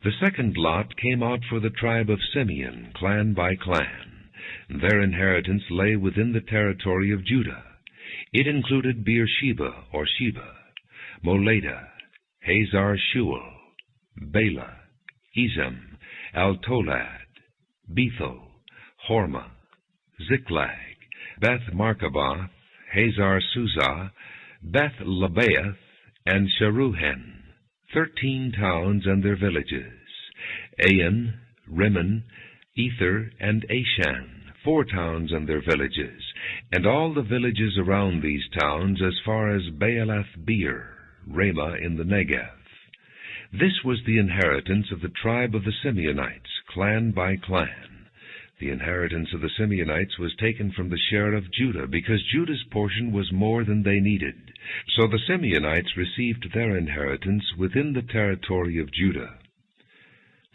The second lot came out for the tribe of Simeon, clan by clan. Their inheritance lay within the territory of Judah. It included Beersheba, or Sheba, Moladah, Hazar-shual, Bela, Ezem, Al-tolad, Bethel, Hormah, Ziklag, Beth-markaboth, Hazar-suzah, Beth-lebaoth, and Sharuhen, 13 towns and their villages; Ain, Rimmon, Ether, and Ashan, 4 towns and their villages, and all the villages around these towns as far as Baalath-beer, Ramah in the Negev. This was the inheritance of the tribe of the Simeonites, clan by clan. The inheritance of the Simeonites was taken from the share of Judah, because Judah's portion was more than they needed. So the Simeonites received their inheritance within the territory of Judah.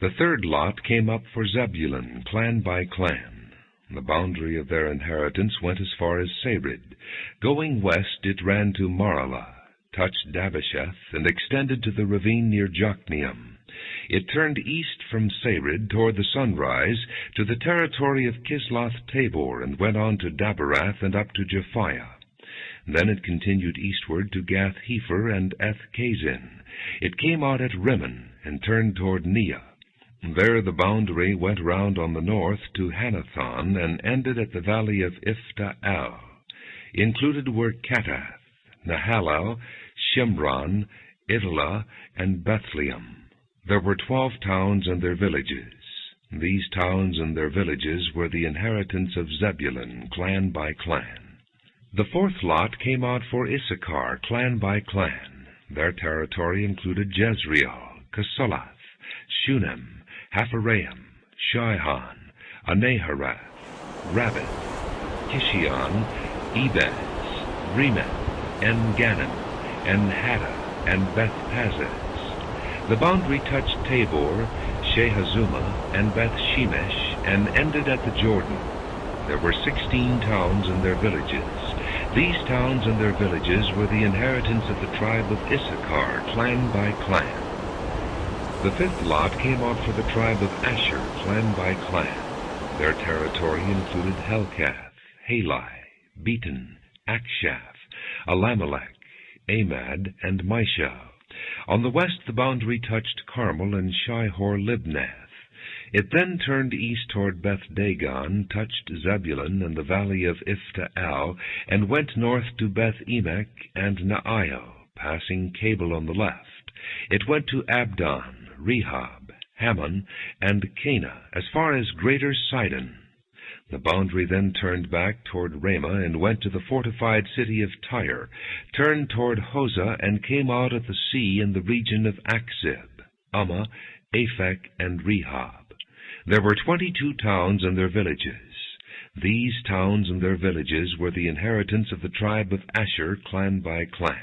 The third lot came up for Zebulun, clan by clan. The boundary of their inheritance went as far as Sarid. Going west, it ran to Maralah, touched Dabasheth, and extended to the ravine near Jokneam. It turned east from Sarid toward the sunrise to the territory of Kisloth-Tabor, and went on to Daberath and up to Japhiah. Then it continued eastward to Gath-Hepher and Eth-Kazin. It came out at Rimmon and turned toward Neah. There the boundary went round on the north to Hanathon and ended at the valley of Iphta-el. Included were Katath, Nahalal, Shimron, Idalah, and Bethlehem. There were 12 towns and their villages. These towns and their villages were the inheritance of Zebulun, clan by clan. The fourth lot came out for Issachar, clan by clan. Their territory included Jezreel, Kesulath, Shunem, Hapharaim, Shihon, Anaharath, Rabbith, Kishion, Ebez, Remeth, En-ganim, and Hattah, and Beth-Pazez. The boundary touched Tabor, Shehazumah, and Beth-shemesh, and ended at the Jordan. There were 16 towns and their villages. These towns and their villages were the inheritance of the tribe of Issachar, clan by clan. The fifth lot came out for the tribe of Asher, clan by clan. Their territory included Helkath, Halai, Beaton, Akshaph, Alamelech, Amad, and Mishal. On the west the boundary touched Carmel and Shihor-Libnath. It then turned east toward Beth-Dagon, touched Zebulun and the valley of Iphta-el, and went north to Beth-Emek and Naail, passing Cable on the left. It went to Abdon, Rehob, Hammon, and Cana, as far as Greater Sidon. The boundary then turned back toward Ramah and went to the fortified city of Tyre, turned toward Hosah, and came out at the sea in the region of Akzib, Ummah, Aphek, and Rehob. There were 22 towns and their villages. These towns and their villages were the inheritance of the tribe of Asher, clan by clan.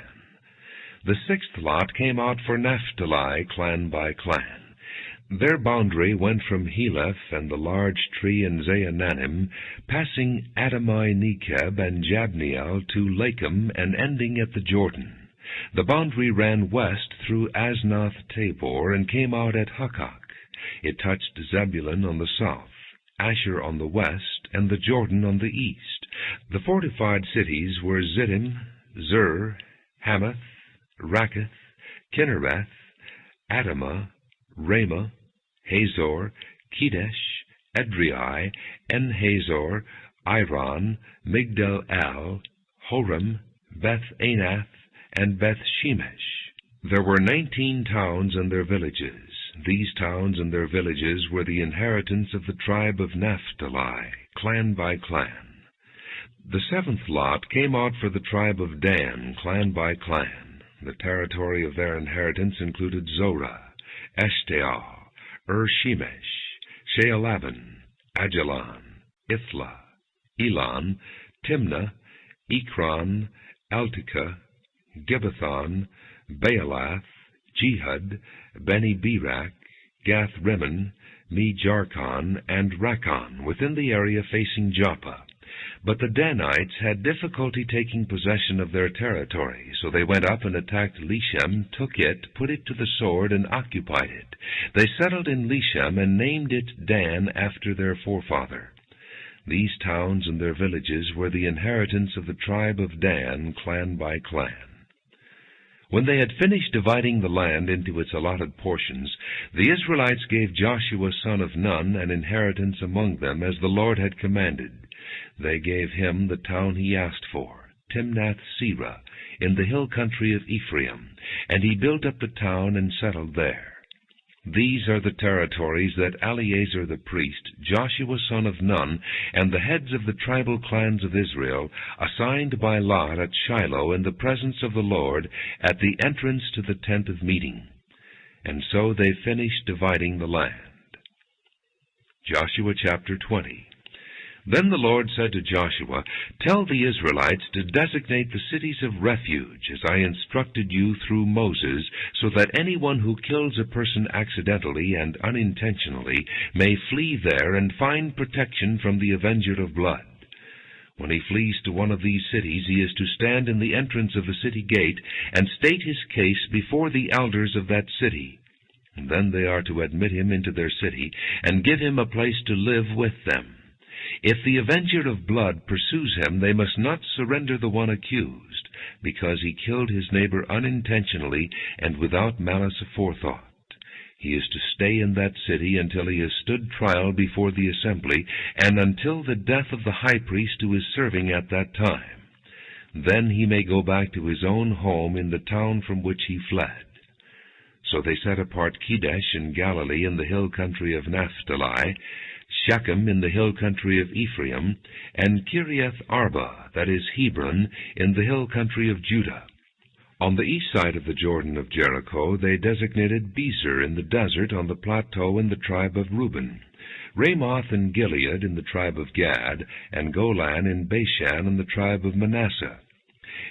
The sixth lot came out for Naphtali, clan by clan. Their boundary went from Heleph and the large tree in Zaanannim, passing Adami-Nekeb and Jabneel to Lakum and ending at the Jordan. The boundary ran west through Aznoth-Tabor and came out at Hukkok. It touched Zebulun on the south, Asher on the west, and the Jordan on the east. The fortified cities were Ziddim, Zur, Hamath, Rakkath, Kinnereth, Adamah, Ramah, Hazor, Kedesh, Edrei, En-Hazor, Iron, Migdal-El, Horem, Beth-Anath, and Beth-Shemesh. There were 19 towns and their villages. These towns and their villages were the inheritance of the tribe of Naphtali, clan by clan. The seventh lot came out for the tribe of Dan, clan by clan. The territory of their inheritance included Zorah, Eshtaol, Shemesh, Shealabin, Ajalon, Ithla, Elon, Timnah, Ekron, Eltekeh, Gibbethon, Baalath, Jehud, Beni-Berak, Gath-Rimmon, Me-Jarkon, and Rakkon, within the area facing Joppa. But the Danites had difficulty taking possession of their territory, so they went up and attacked Leshem, took it, put it to the sword, and occupied it. They settled in Leshem and named it Dan after their forefather. These towns and their villages were the inheritance of the tribe of Dan, clan by clan. When they had finished dividing the land into its allotted portions, the Israelites gave Joshua son of Nun an inheritance among them, as the Lord had commanded. They gave him the town he asked for, Timnath-Serah, in the hill country of Ephraim, and he built up the town and settled there. These are the territories that Eleazar the priest, Joshua son of Nun, and the heads of the tribal clans of Israel, assigned by lot at Shiloh in the presence of the Lord, at the entrance to the tent of meeting. And so they finished dividing the land. Joshua chapter 20. Then the Lord said to Joshua, "Tell the Israelites to designate the cities of refuge, as I instructed you through Moses, so that anyone who kills a person accidentally and unintentionally may flee there and find protection from the avenger of blood. When he flees to one of these cities, he is to stand in the entrance of the city gate and state his case before the elders of that city. And then they are to admit him into their city and give him a place to live with them. If the avenger of blood pursues him, they must not surrender the one accused, because he killed his neighbor unintentionally and without malice aforethought. He is to stay in that city until he has stood trial before the assembly, and until the death of the high priest who is serving at that time. Then he may go back to his own home in the town from which he fled." So they set apart Kedesh in Galilee in the hill country of Naphtali, Shechem in the hill country of Ephraim, and Kiriath Arba, that is Hebron, in the hill country of Judah. On the east side of the Jordan of Jericho they designated Bezer in the desert on the plateau in the tribe of Reuben, Ramoth in Gilead in the tribe of Gad, and Golan in Bashan in the tribe of Manasseh.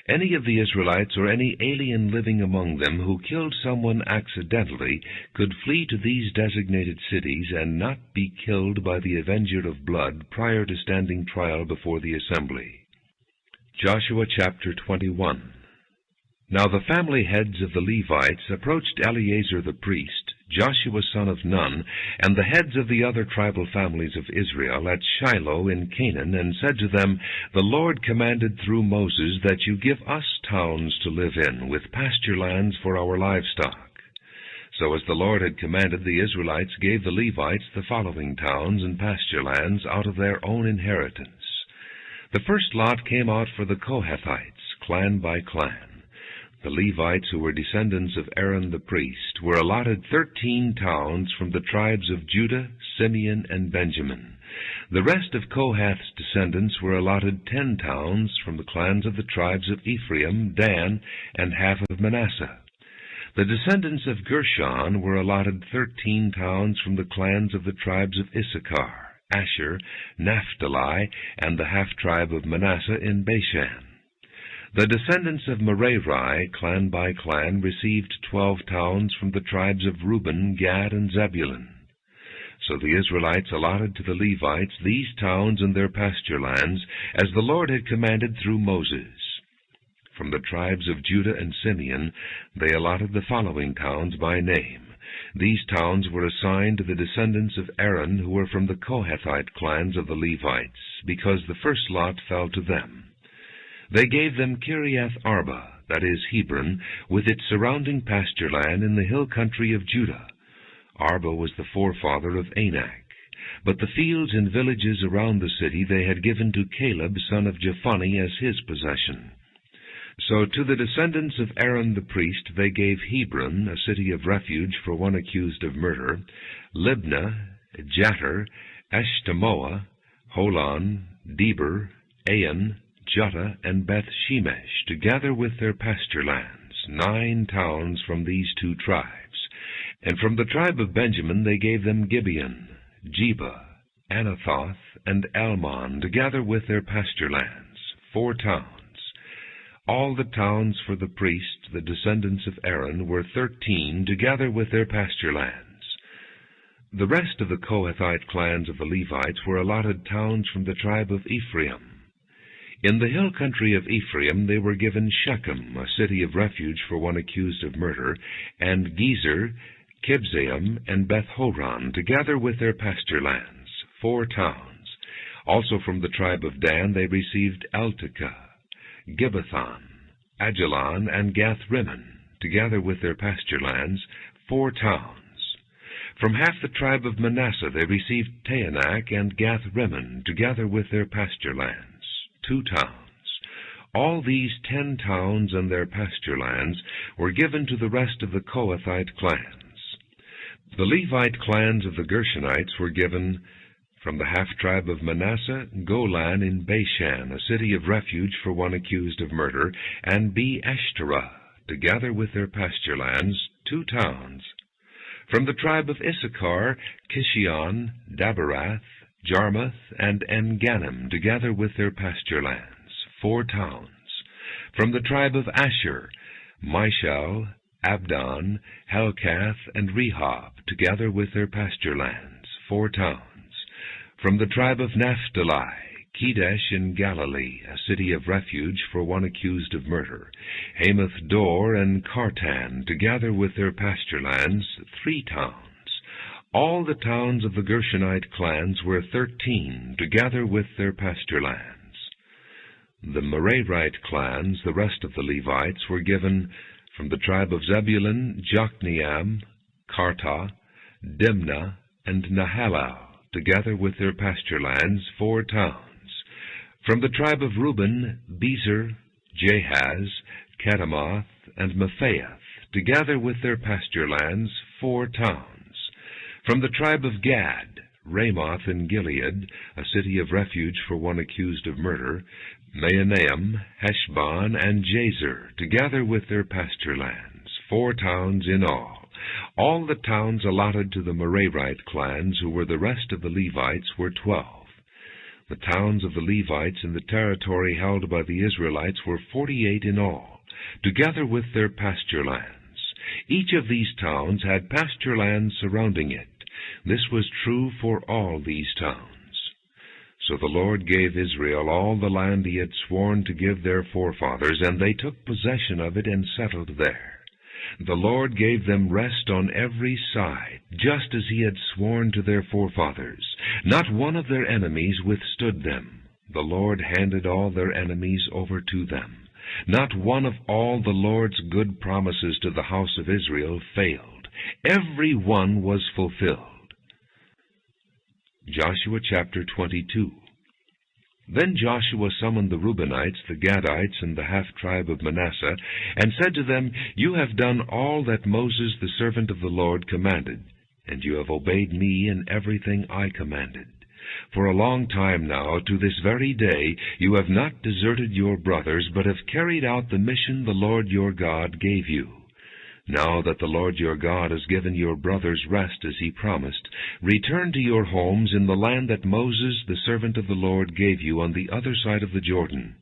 Any of the Israelites or any alien living among them who killed someone accidentally could flee to these designated cities and not be killed by the avenger of blood prior to standing trial before the assembly. Joshua chapter 21. Now the family heads of the Levites approached Eleazar the priest, Joshua son of Nun, and the heads of the other tribal families of Israel at Shiloh in Canaan, and said to them, The Lord commanded through Moses that you give us towns to live in, with pasture lands for our livestock. So as the Lord had commanded, the Israelites gave the Levites the following towns and pasture lands out of their own inheritance. The first lot came out for the Kohathites, clan by clan. The Levites, who were descendants of Aaron the priest, were allotted 13 towns from the tribes of Judah, Simeon, and Benjamin. The rest of Kohath's descendants were allotted 10 towns from the clans of the tribes of Ephraim, Dan, and half of Manasseh. The descendants of Gershon were allotted 13 towns from the clans of the tribes of Issachar, Asher, Naphtali, and the half-tribe of Manasseh in Bashan. The descendants of Merari, clan by clan, received 12 towns from the tribes of Reuben, Gad, and Zebulun. So the Israelites allotted to the Levites these towns and their pasture lands, as the Lord had commanded through Moses. From the tribes of Judah and Simeon, they allotted the following towns by name. These towns were assigned to the descendants of Aaron, who were from the Kohathite clans of the Levites, because the first lot fell to them. They gave them Kiriath Arba, that is Hebron, with its surrounding pasture land in the hill country of Judah. Arba was the forefather of Anak, but the fields and villages around the city they had given to Caleb, son of Jephunneh, as his possession. So to the descendants of Aaron the priest they gave Hebron, a city of refuge for one accused of murder, Libnah, Jattir, Eshtemoa, Holon, Deber, Ain, Juttah, and Beth-Shemesh, together with their pasture lands, 9 towns from these 2 tribes. And from the tribe of Benjamin they gave them Gibeon, Jeba, Anathoth, and Almon, together with their pasture lands, 4 towns. All the towns for the priests, the descendants of Aaron, were 13, together with their pasture lands. The rest of the Kohathite clans of the Levites were allotted towns from the tribe of Ephraim. In the hill country of Ephraim they were given Shechem, a city of refuge for one accused of murder, and Gezer, Kibzaim, and Beth-horon, together with their pasture lands, 4 towns. Also from the tribe of Dan they received Eltekeh, Gibbethon, Ajalon, and Gath-rimmon, together with their pasture lands, 4 towns. From half the tribe of Manasseh they received Taanach and Gath-rimmon, together with their pasture lands, 2 towns. All these 10 towns and their pasture lands were given to the rest of the Kohathite clans. The Levite clans of the Gershonites were given from the half-tribe of Manasseh, Golan in Bashan, a city of refuge for one accused of murder, and Be-Eshterah, together with their pasture lands, 2 towns. From the tribe of Issachar, Kishion, Daberath, Jarmuth, and En-Gannim, together with their pasture lands, 4 towns. From the tribe of Asher, Mishal, Abdon, Helkath, and Rehob, together with their pasture lands, 4 towns. From the tribe of Naphtali, Kedesh in Galilee, a city of refuge for one accused of murder, Hamath Dor and Kartan, together with their pasture lands, 3 towns. All the towns of the Gershonite clans were 13, together with their pasture lands. The Merarite clans, the rest of the Levites, were given from the tribe of Zebulun, Jokneam, Karta, Dimnah, and Nahalal, together with their pasture lands, 4 towns. From the tribe of Reuben, Bezer, Jahaz, Kedemoth, and Mephaeth, together with their pasture lands, 4 towns. From the tribe of Gad, Ramoth in Gilead, a city of refuge for one accused of murder, Mahanaim, Heshbon, and Jazer, together with their pasture lands, 4 towns in all. All the towns allotted to the Merarite clans, who were the rest of the Levites, were 12. The towns of the Levites in the territory held by the Israelites were 48 in all, together with their pasture lands. Each of these towns had pasture lands surrounding it. This was true for all these towns. So the Lord gave Israel all the land he had sworn to give their forefathers, and they took possession of it and settled there. The Lord gave them rest on every side, just as he had sworn to their forefathers. Not one of their enemies withstood them. The Lord handed all their enemies over to them. Not one of all the Lord's good promises to the house of Israel failed. Every one was fulfilled. Joshua chapter 22. Then Joshua summoned the Reubenites, the Gadites, and the half-tribe of Manasseh, and said to them, You have done all that Moses the servant of the Lord commanded, and you have obeyed me in everything I commanded. For a long time now, to this very day, you have not deserted your brothers, but have carried out the mission the Lord your God gave you. Now that the Lord your God has given your brothers rest as he promised, return to your homes in the land that Moses, the servant of the Lord, gave you on the other side of the Jordan.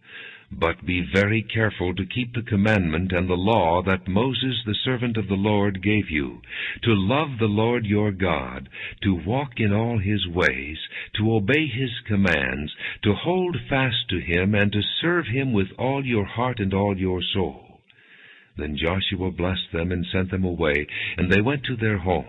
But be very careful to keep the commandment and the law that Moses, the servant of the Lord, gave you, to love the Lord your God, to walk in all his ways, to obey his commands, to hold fast to him, and to serve him with all your heart and all your soul. Then Joshua blessed them and sent them away, and they went to their homes.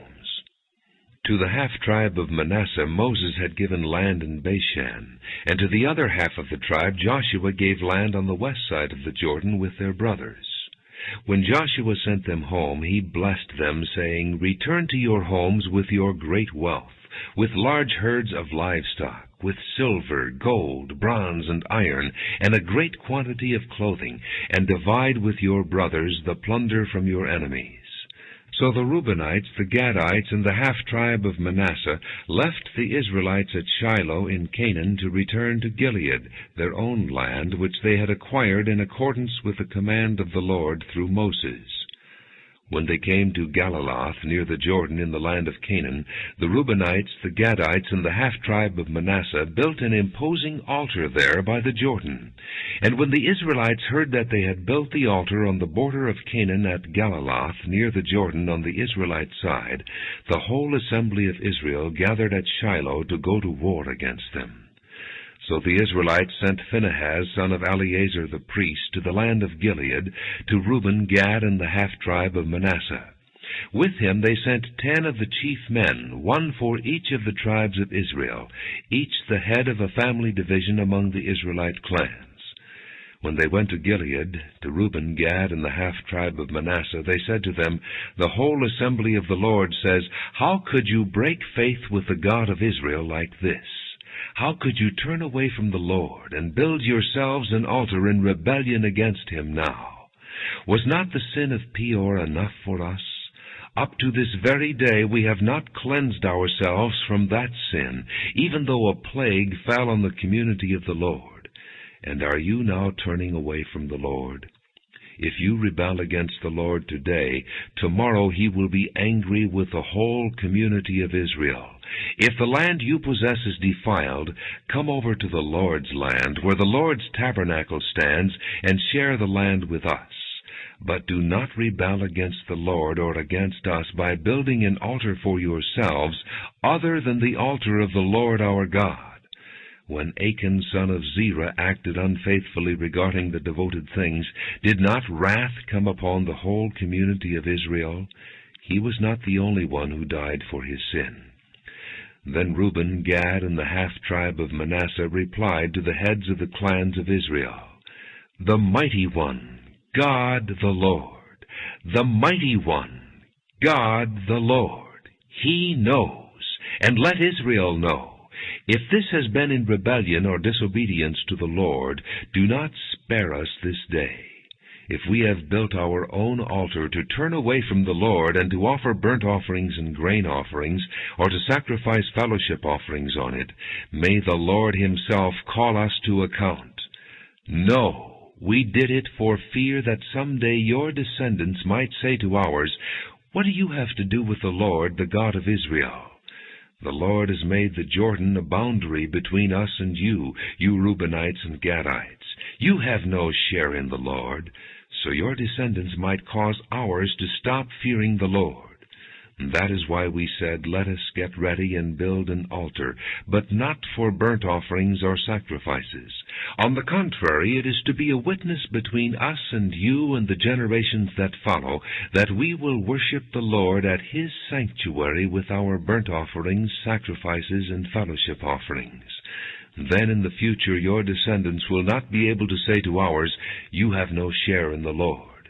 To the half-tribe of Manasseh Moses had given land in Bashan, and to the other half of the tribe Joshua gave land on the west side of the Jordan with their brothers. When Joshua sent them home, he blessed them, saying, Return to your homes with your great wealth, with large herds of livestock, with silver, gold, bronze, and iron, and a great quantity of clothing, and divide with your brothers the plunder from your enemies. So the Reubenites, the Gadites, and the half-tribe of Manasseh left the Israelites at Shiloh in Canaan to return to Gilead, their own land, which they had acquired in accordance with the command of the Lord through Moses. When they came to Galiloth, near the Jordan in the land of Canaan, the Reubenites, the Gadites, and the half-tribe of Manasseh built an imposing altar there by the Jordan. And when the Israelites heard that they had built the altar on the border of Canaan at Galiloth, near the Jordan on the Israelite side, the whole assembly of Israel gathered at Shiloh to go to war against them. So the Israelites sent Phinehas, son of Eleazar the priest, to the land of Gilead, to Reuben, Gad, and the half-tribe of Manasseh. With him they sent 10 of the chief men, one for each of the tribes of Israel, each the head of a family division among the Israelite clans. When they went to Gilead, to Reuben, Gad, and the half-tribe of Manasseh, they said to them, The whole assembly of the Lord says, How could you break faith with the God of Israel like this? How could you turn away from the Lord, and build yourselves an altar in rebellion against him now? Was not the sin of Peor enough for us? Up to this very day we have not cleansed ourselves from that sin, even though a plague fell on the community of the Lord. And are you now turning away from the Lord? If you rebel against the Lord today, tomorrow he will be angry with the whole community of Israel. If the land you possess is defiled, come over to the Lord's land, where the Lord's tabernacle stands, and share the land with us. But do not rebel against the Lord or against us by building an altar for yourselves, other than the altar of the Lord our God. When Achan son of Zerah acted unfaithfully regarding the devoted things, did not wrath come upon the whole community of Israel? He was not the only one who died for his sin. Then Reuben, Gad, and the half-tribe of Manasseh replied to the heads of the clans of Israel, The mighty one, God the Lord, the mighty one, God the Lord, he knows, and let Israel know. If this has been in rebellion or disobedience to the Lord, do not spare us this day. If we have built our own altar to turn away from the Lord, and to offer burnt offerings and grain offerings, or to sacrifice fellowship offerings on it, may the Lord himself call us to account. No, we did it for fear that someday your descendants might say to ours, What do you have to do with the Lord, the God of Israel? The Lord has made the Jordan a boundary between us and you Reubenites and Gadites. You have no share in the Lord, so your descendants might cause ours to stop fearing the Lord. That is why we said, Let us get ready and build an altar, but not for burnt offerings or sacrifices. On the contrary, it is to be a witness between us and you and the generations that follow, that we will worship the Lord at His sanctuary with our burnt offerings, sacrifices, and fellowship offerings. Then in the future your descendants will not be able to say to ours, You have no share in the Lord.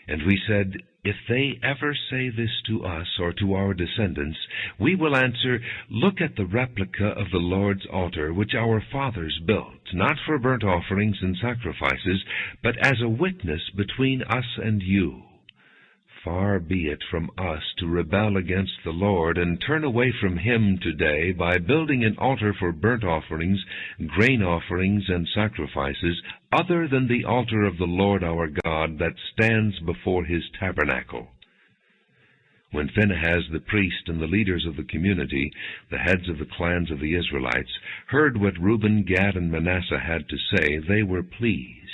And we said, If they ever say this to us or to our descendants, we will answer, Look at the replica of the Lord's altar, which our fathers built, not for burnt offerings and sacrifices, but as a witness between us and you. Far be it from us to rebel against the Lord and turn away from Him today by building an altar for burnt offerings, grain offerings, and sacrifices, other than the altar of the Lord our God that stands before His tabernacle. When Phinehas the priest and the leaders of the community, the heads of the clans of the Israelites, heard what Reuben, Gad, and Manasseh had to say, they were pleased.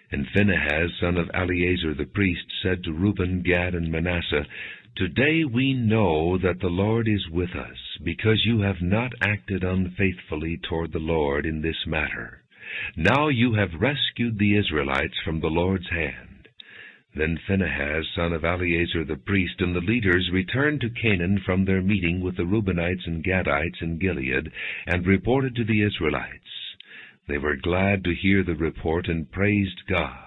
And Phinehas, son of Eleazar the priest, said to Reuben, Gad, and Manasseh, Today we know that the Lord is with us, because you have not acted unfaithfully toward the Lord in this matter. Now you have rescued the Israelites from the Lord's hand. Then Phinehas, son of Eleazar the priest, and the leaders returned to Canaan from their meeting with the Reubenites and Gadites in Gilead, and reported to the Israelites. They were glad to hear the report and praised God.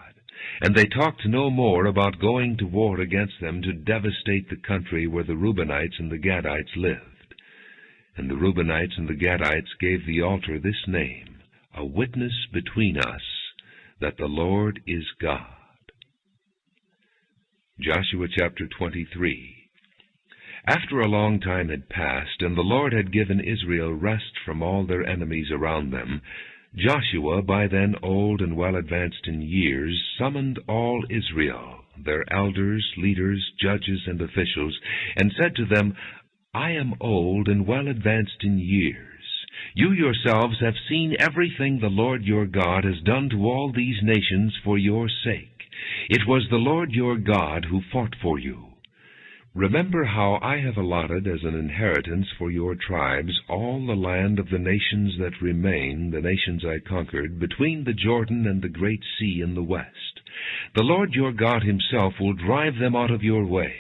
And they talked no more about going to war against them to devastate the country where the Reubenites and the Gadites lived. And the Reubenites and the Gadites gave the altar this name, A Witness Between Us, that the Lord is God. Joshua chapter 23. After a long time had passed, and the Lord had given Israel rest from all their enemies around them, Joshua, by then old and well advanced in years, summoned all Israel, their elders, leaders, judges, and officials, and said to them, I am old and well advanced in years. You yourselves have seen everything the Lord your God has done to all these nations for your sake. It was the Lord your God who fought for you. Remember how I have allotted as an inheritance for your tribes all the land of the nations that remain, the nations I conquered, between the Jordan and the great sea in the west. The Lord your God Himself will drive them out of your way.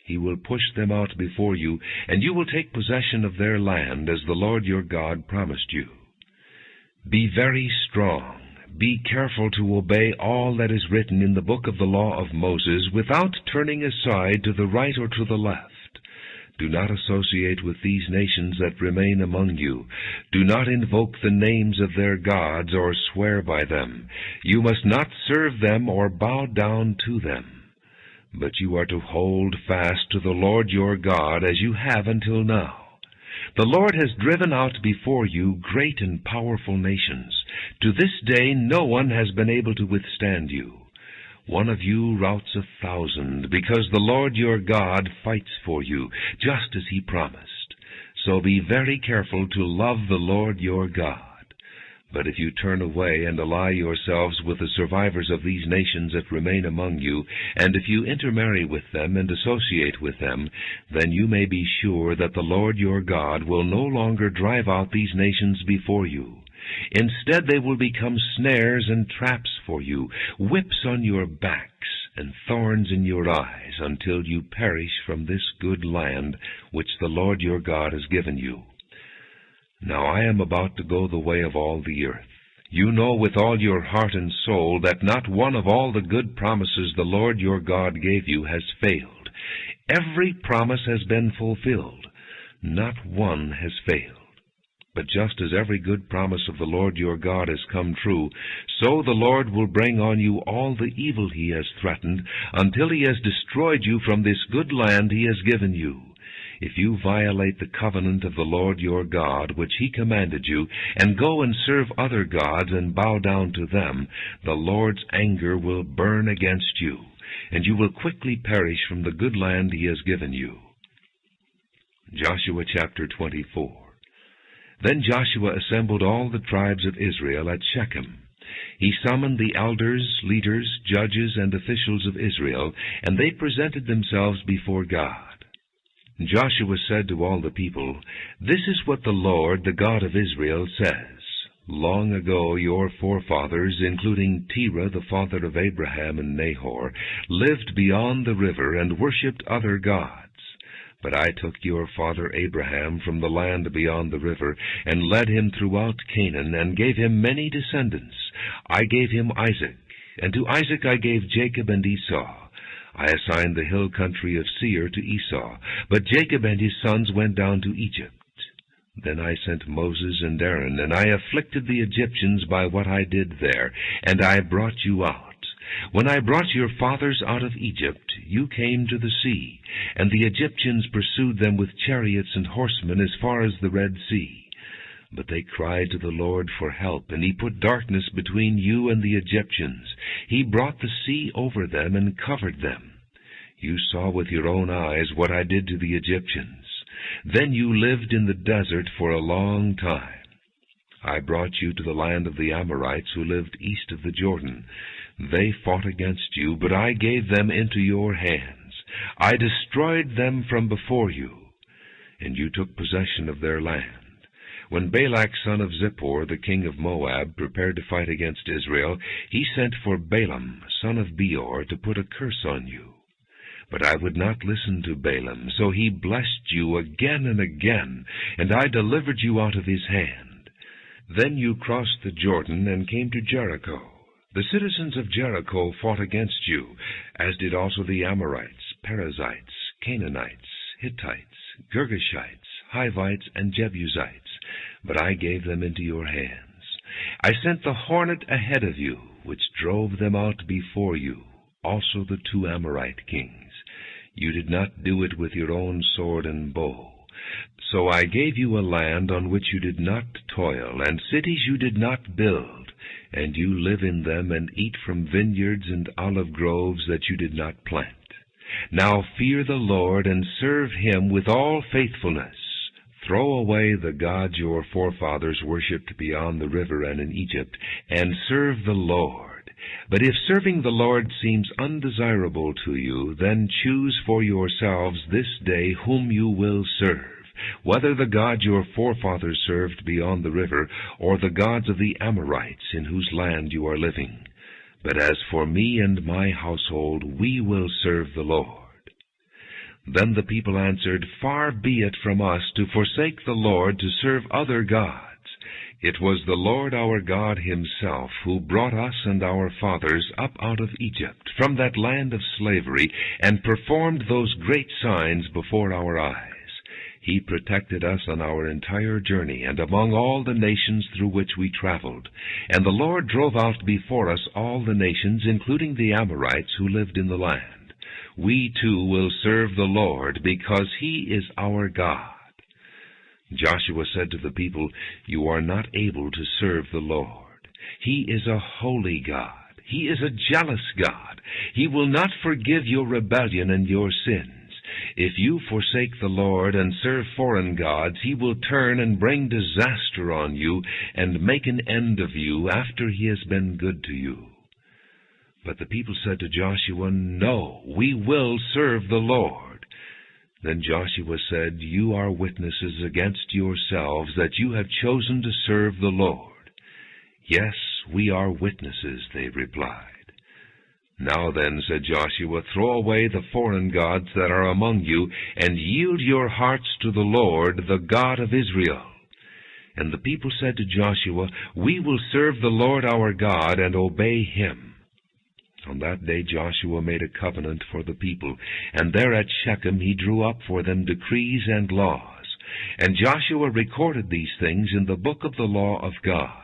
He will push them out before you, and you will take possession of their land, as the Lord your God promised you. Be very strong. Be careful to obey all that is written in the book of the law of Moses, without turning aside to the right or to the left. Do not associate with these nations that remain among you. Do not invoke the names of their gods or swear by them. You must not serve them or bow down to them. But you are to hold fast to the Lord your God, as you have until now. The Lord has driven out before you great and powerful nations. To this day no one has been able to withstand you. One of you routs 1,000, because the Lord your God fights for you, just as He promised. So be very careful to love the Lord your God. But if you turn away and ally yourselves with the survivors of these nations that remain among you, and if you intermarry with them and associate with them, then you may be sure that the Lord your God will no longer drive out these nations before you. Instead, they will become snares and traps for you, whips on your backs, and thorns in your eyes, until you perish from this good land which the Lord your God has given you. Now I am about to go the way of all the earth. You know with all your heart and soul that not one of all the good promises the Lord your God gave you has failed. Every promise has been fulfilled. Not one has failed. But just as every good promise of the Lord your God has come true, so the Lord will bring on you all the evil He has threatened, until He has destroyed you from this good land He has given you. If you violate the covenant of the Lord your God, which He commanded you, and go and serve other gods and bow down to them, the Lord's anger will burn against you, and you will quickly perish from the good land He has given you. Joshua chapter 24. Then Joshua assembled all the tribes of Israel at Shechem. He summoned the elders, leaders, judges, and officials of Israel, and they presented themselves before God. Joshua said to all the people, "This is what the Lord, the God of Israel, says. Long ago your forefathers, including Terah, the father of Abraham and Nahor, lived beyond the river and worshipped other gods. But I took your father Abraham from the land beyond the river, and led him throughout Canaan, and gave him many descendants. I gave him Isaac, and to Isaac I gave Jacob and Esau. I assigned the hill country of Seir to Esau, but Jacob and his sons went down to Egypt. Then I sent Moses and Aaron, and I afflicted the Egyptians by what I did there, and I brought you out. When I brought your fathers out of Egypt, you came to the sea, and the Egyptians pursued them with chariots and horsemen as far as the Red Sea. But they cried to the Lord for help, and he put darkness between you and the Egyptians. He brought the sea over them and covered them. You saw with your own eyes what I did to the Egyptians. Then you lived in the desert for a long time. I brought you to the land of the Amorites who lived east of the Jordan. They fought against you, but I gave them into your hands. I destroyed them from before you, and you took possession of their land. When Balak son of Zippor, the king of Moab, prepared to fight against Israel, he sent for Balaam son of Beor to put a curse on you. But I would not listen to Balaam, so he blessed you again and again, and I delivered you out of his hand. Then you crossed the Jordan and came to Jericho. The citizens of Jericho fought against you, as did also the Amorites, Perizzites, Canaanites, Hittites, Girgashites, Hivites, and Jebusites, but I gave them into your hands. I sent the hornet ahead of you, which drove them out before you, also the 2 Amorite kings. You did not do it with your own sword and bow. So I gave you a land on which you did not toil, and cities you did not build, and you live in them and eat from vineyards and olive groves that you did not plant. Now fear the Lord and serve him with all faithfulness. Throw away the gods your forefathers worshipped beyond the river and in Egypt, and serve the Lord. But if serving the Lord seems undesirable to you, then choose for yourselves this day whom you will serve, whether the God your forefathers served beyond the river, or the gods of the Amorites in whose land you are living. But as for me and my household, we will serve the Lord. Then the people answered, Far be it from us to forsake the Lord to serve other gods. It was the Lord our God himself who brought us and our fathers up out of Egypt, from that land of slavery, and performed those great signs before our eyes. He protected us on our entire journey, and among all the nations through which we traveled. And the Lord drove out before us all the nations, including the Amorites who lived in the land. We too will serve the Lord, because he is our God. Joshua said to the people, You are not able to serve the Lord. He is a holy God. He is a jealous God. He will not forgive your rebellion and your sins. If you forsake the Lord and serve foreign gods, he will turn and bring disaster on you and make an end of you after he has been good to you. But the people said to Joshua, No, we will serve the Lord. Then Joshua said, You are witnesses against yourselves that you have chosen to serve the Lord. Yes, we are witnesses, they replied. Now then, said Joshua, throw away the foreign gods that are among you, and yield your hearts to the Lord, the God of Israel. And the people said to Joshua, We will serve the Lord our God and obey him. On that day Joshua made a covenant for the people, and there at Shechem he drew up for them decrees and laws. And Joshua recorded these things in the book of the law of God.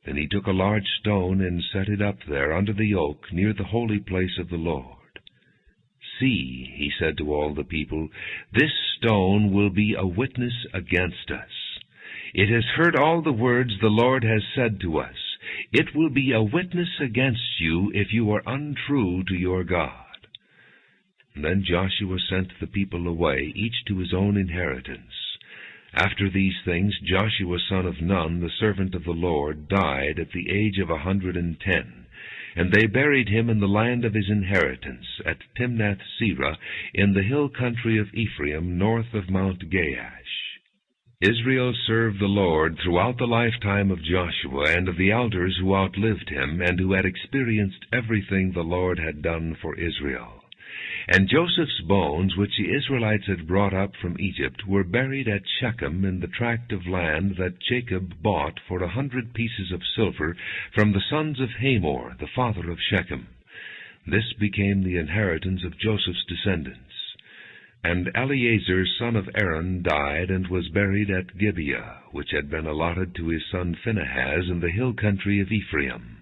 Then he took a large stone and set it up there under the oak near the holy place of the Lord. See, he said to all the people, this stone will be a witness against us. It has heard all the words the Lord has said to us. It will be a witness against you if you are untrue to your God. And then Joshua sent the people away, each to his own inheritance. After these things, Joshua son of Nun, the servant of the Lord, died at the age of 110. And they buried him in the land of his inheritance, at Timnath-Serah, in the hill country of Ephraim, north of Mount Gaash. Israel served the Lord throughout the lifetime of Joshua and of the elders who outlived him, and who had experienced everything the Lord had done for Israel. And Joseph's bones, which the Israelites had brought up from Egypt, were buried at Shechem in the tract of land that Jacob bought for 100 pieces of silver from the sons of Hamor, the father of Shechem. This became the inheritance of Joseph's descendants. And Eleazar son of Aaron died and was buried at Gibeah, which had been allotted to his son Phinehas in the hill country of Ephraim.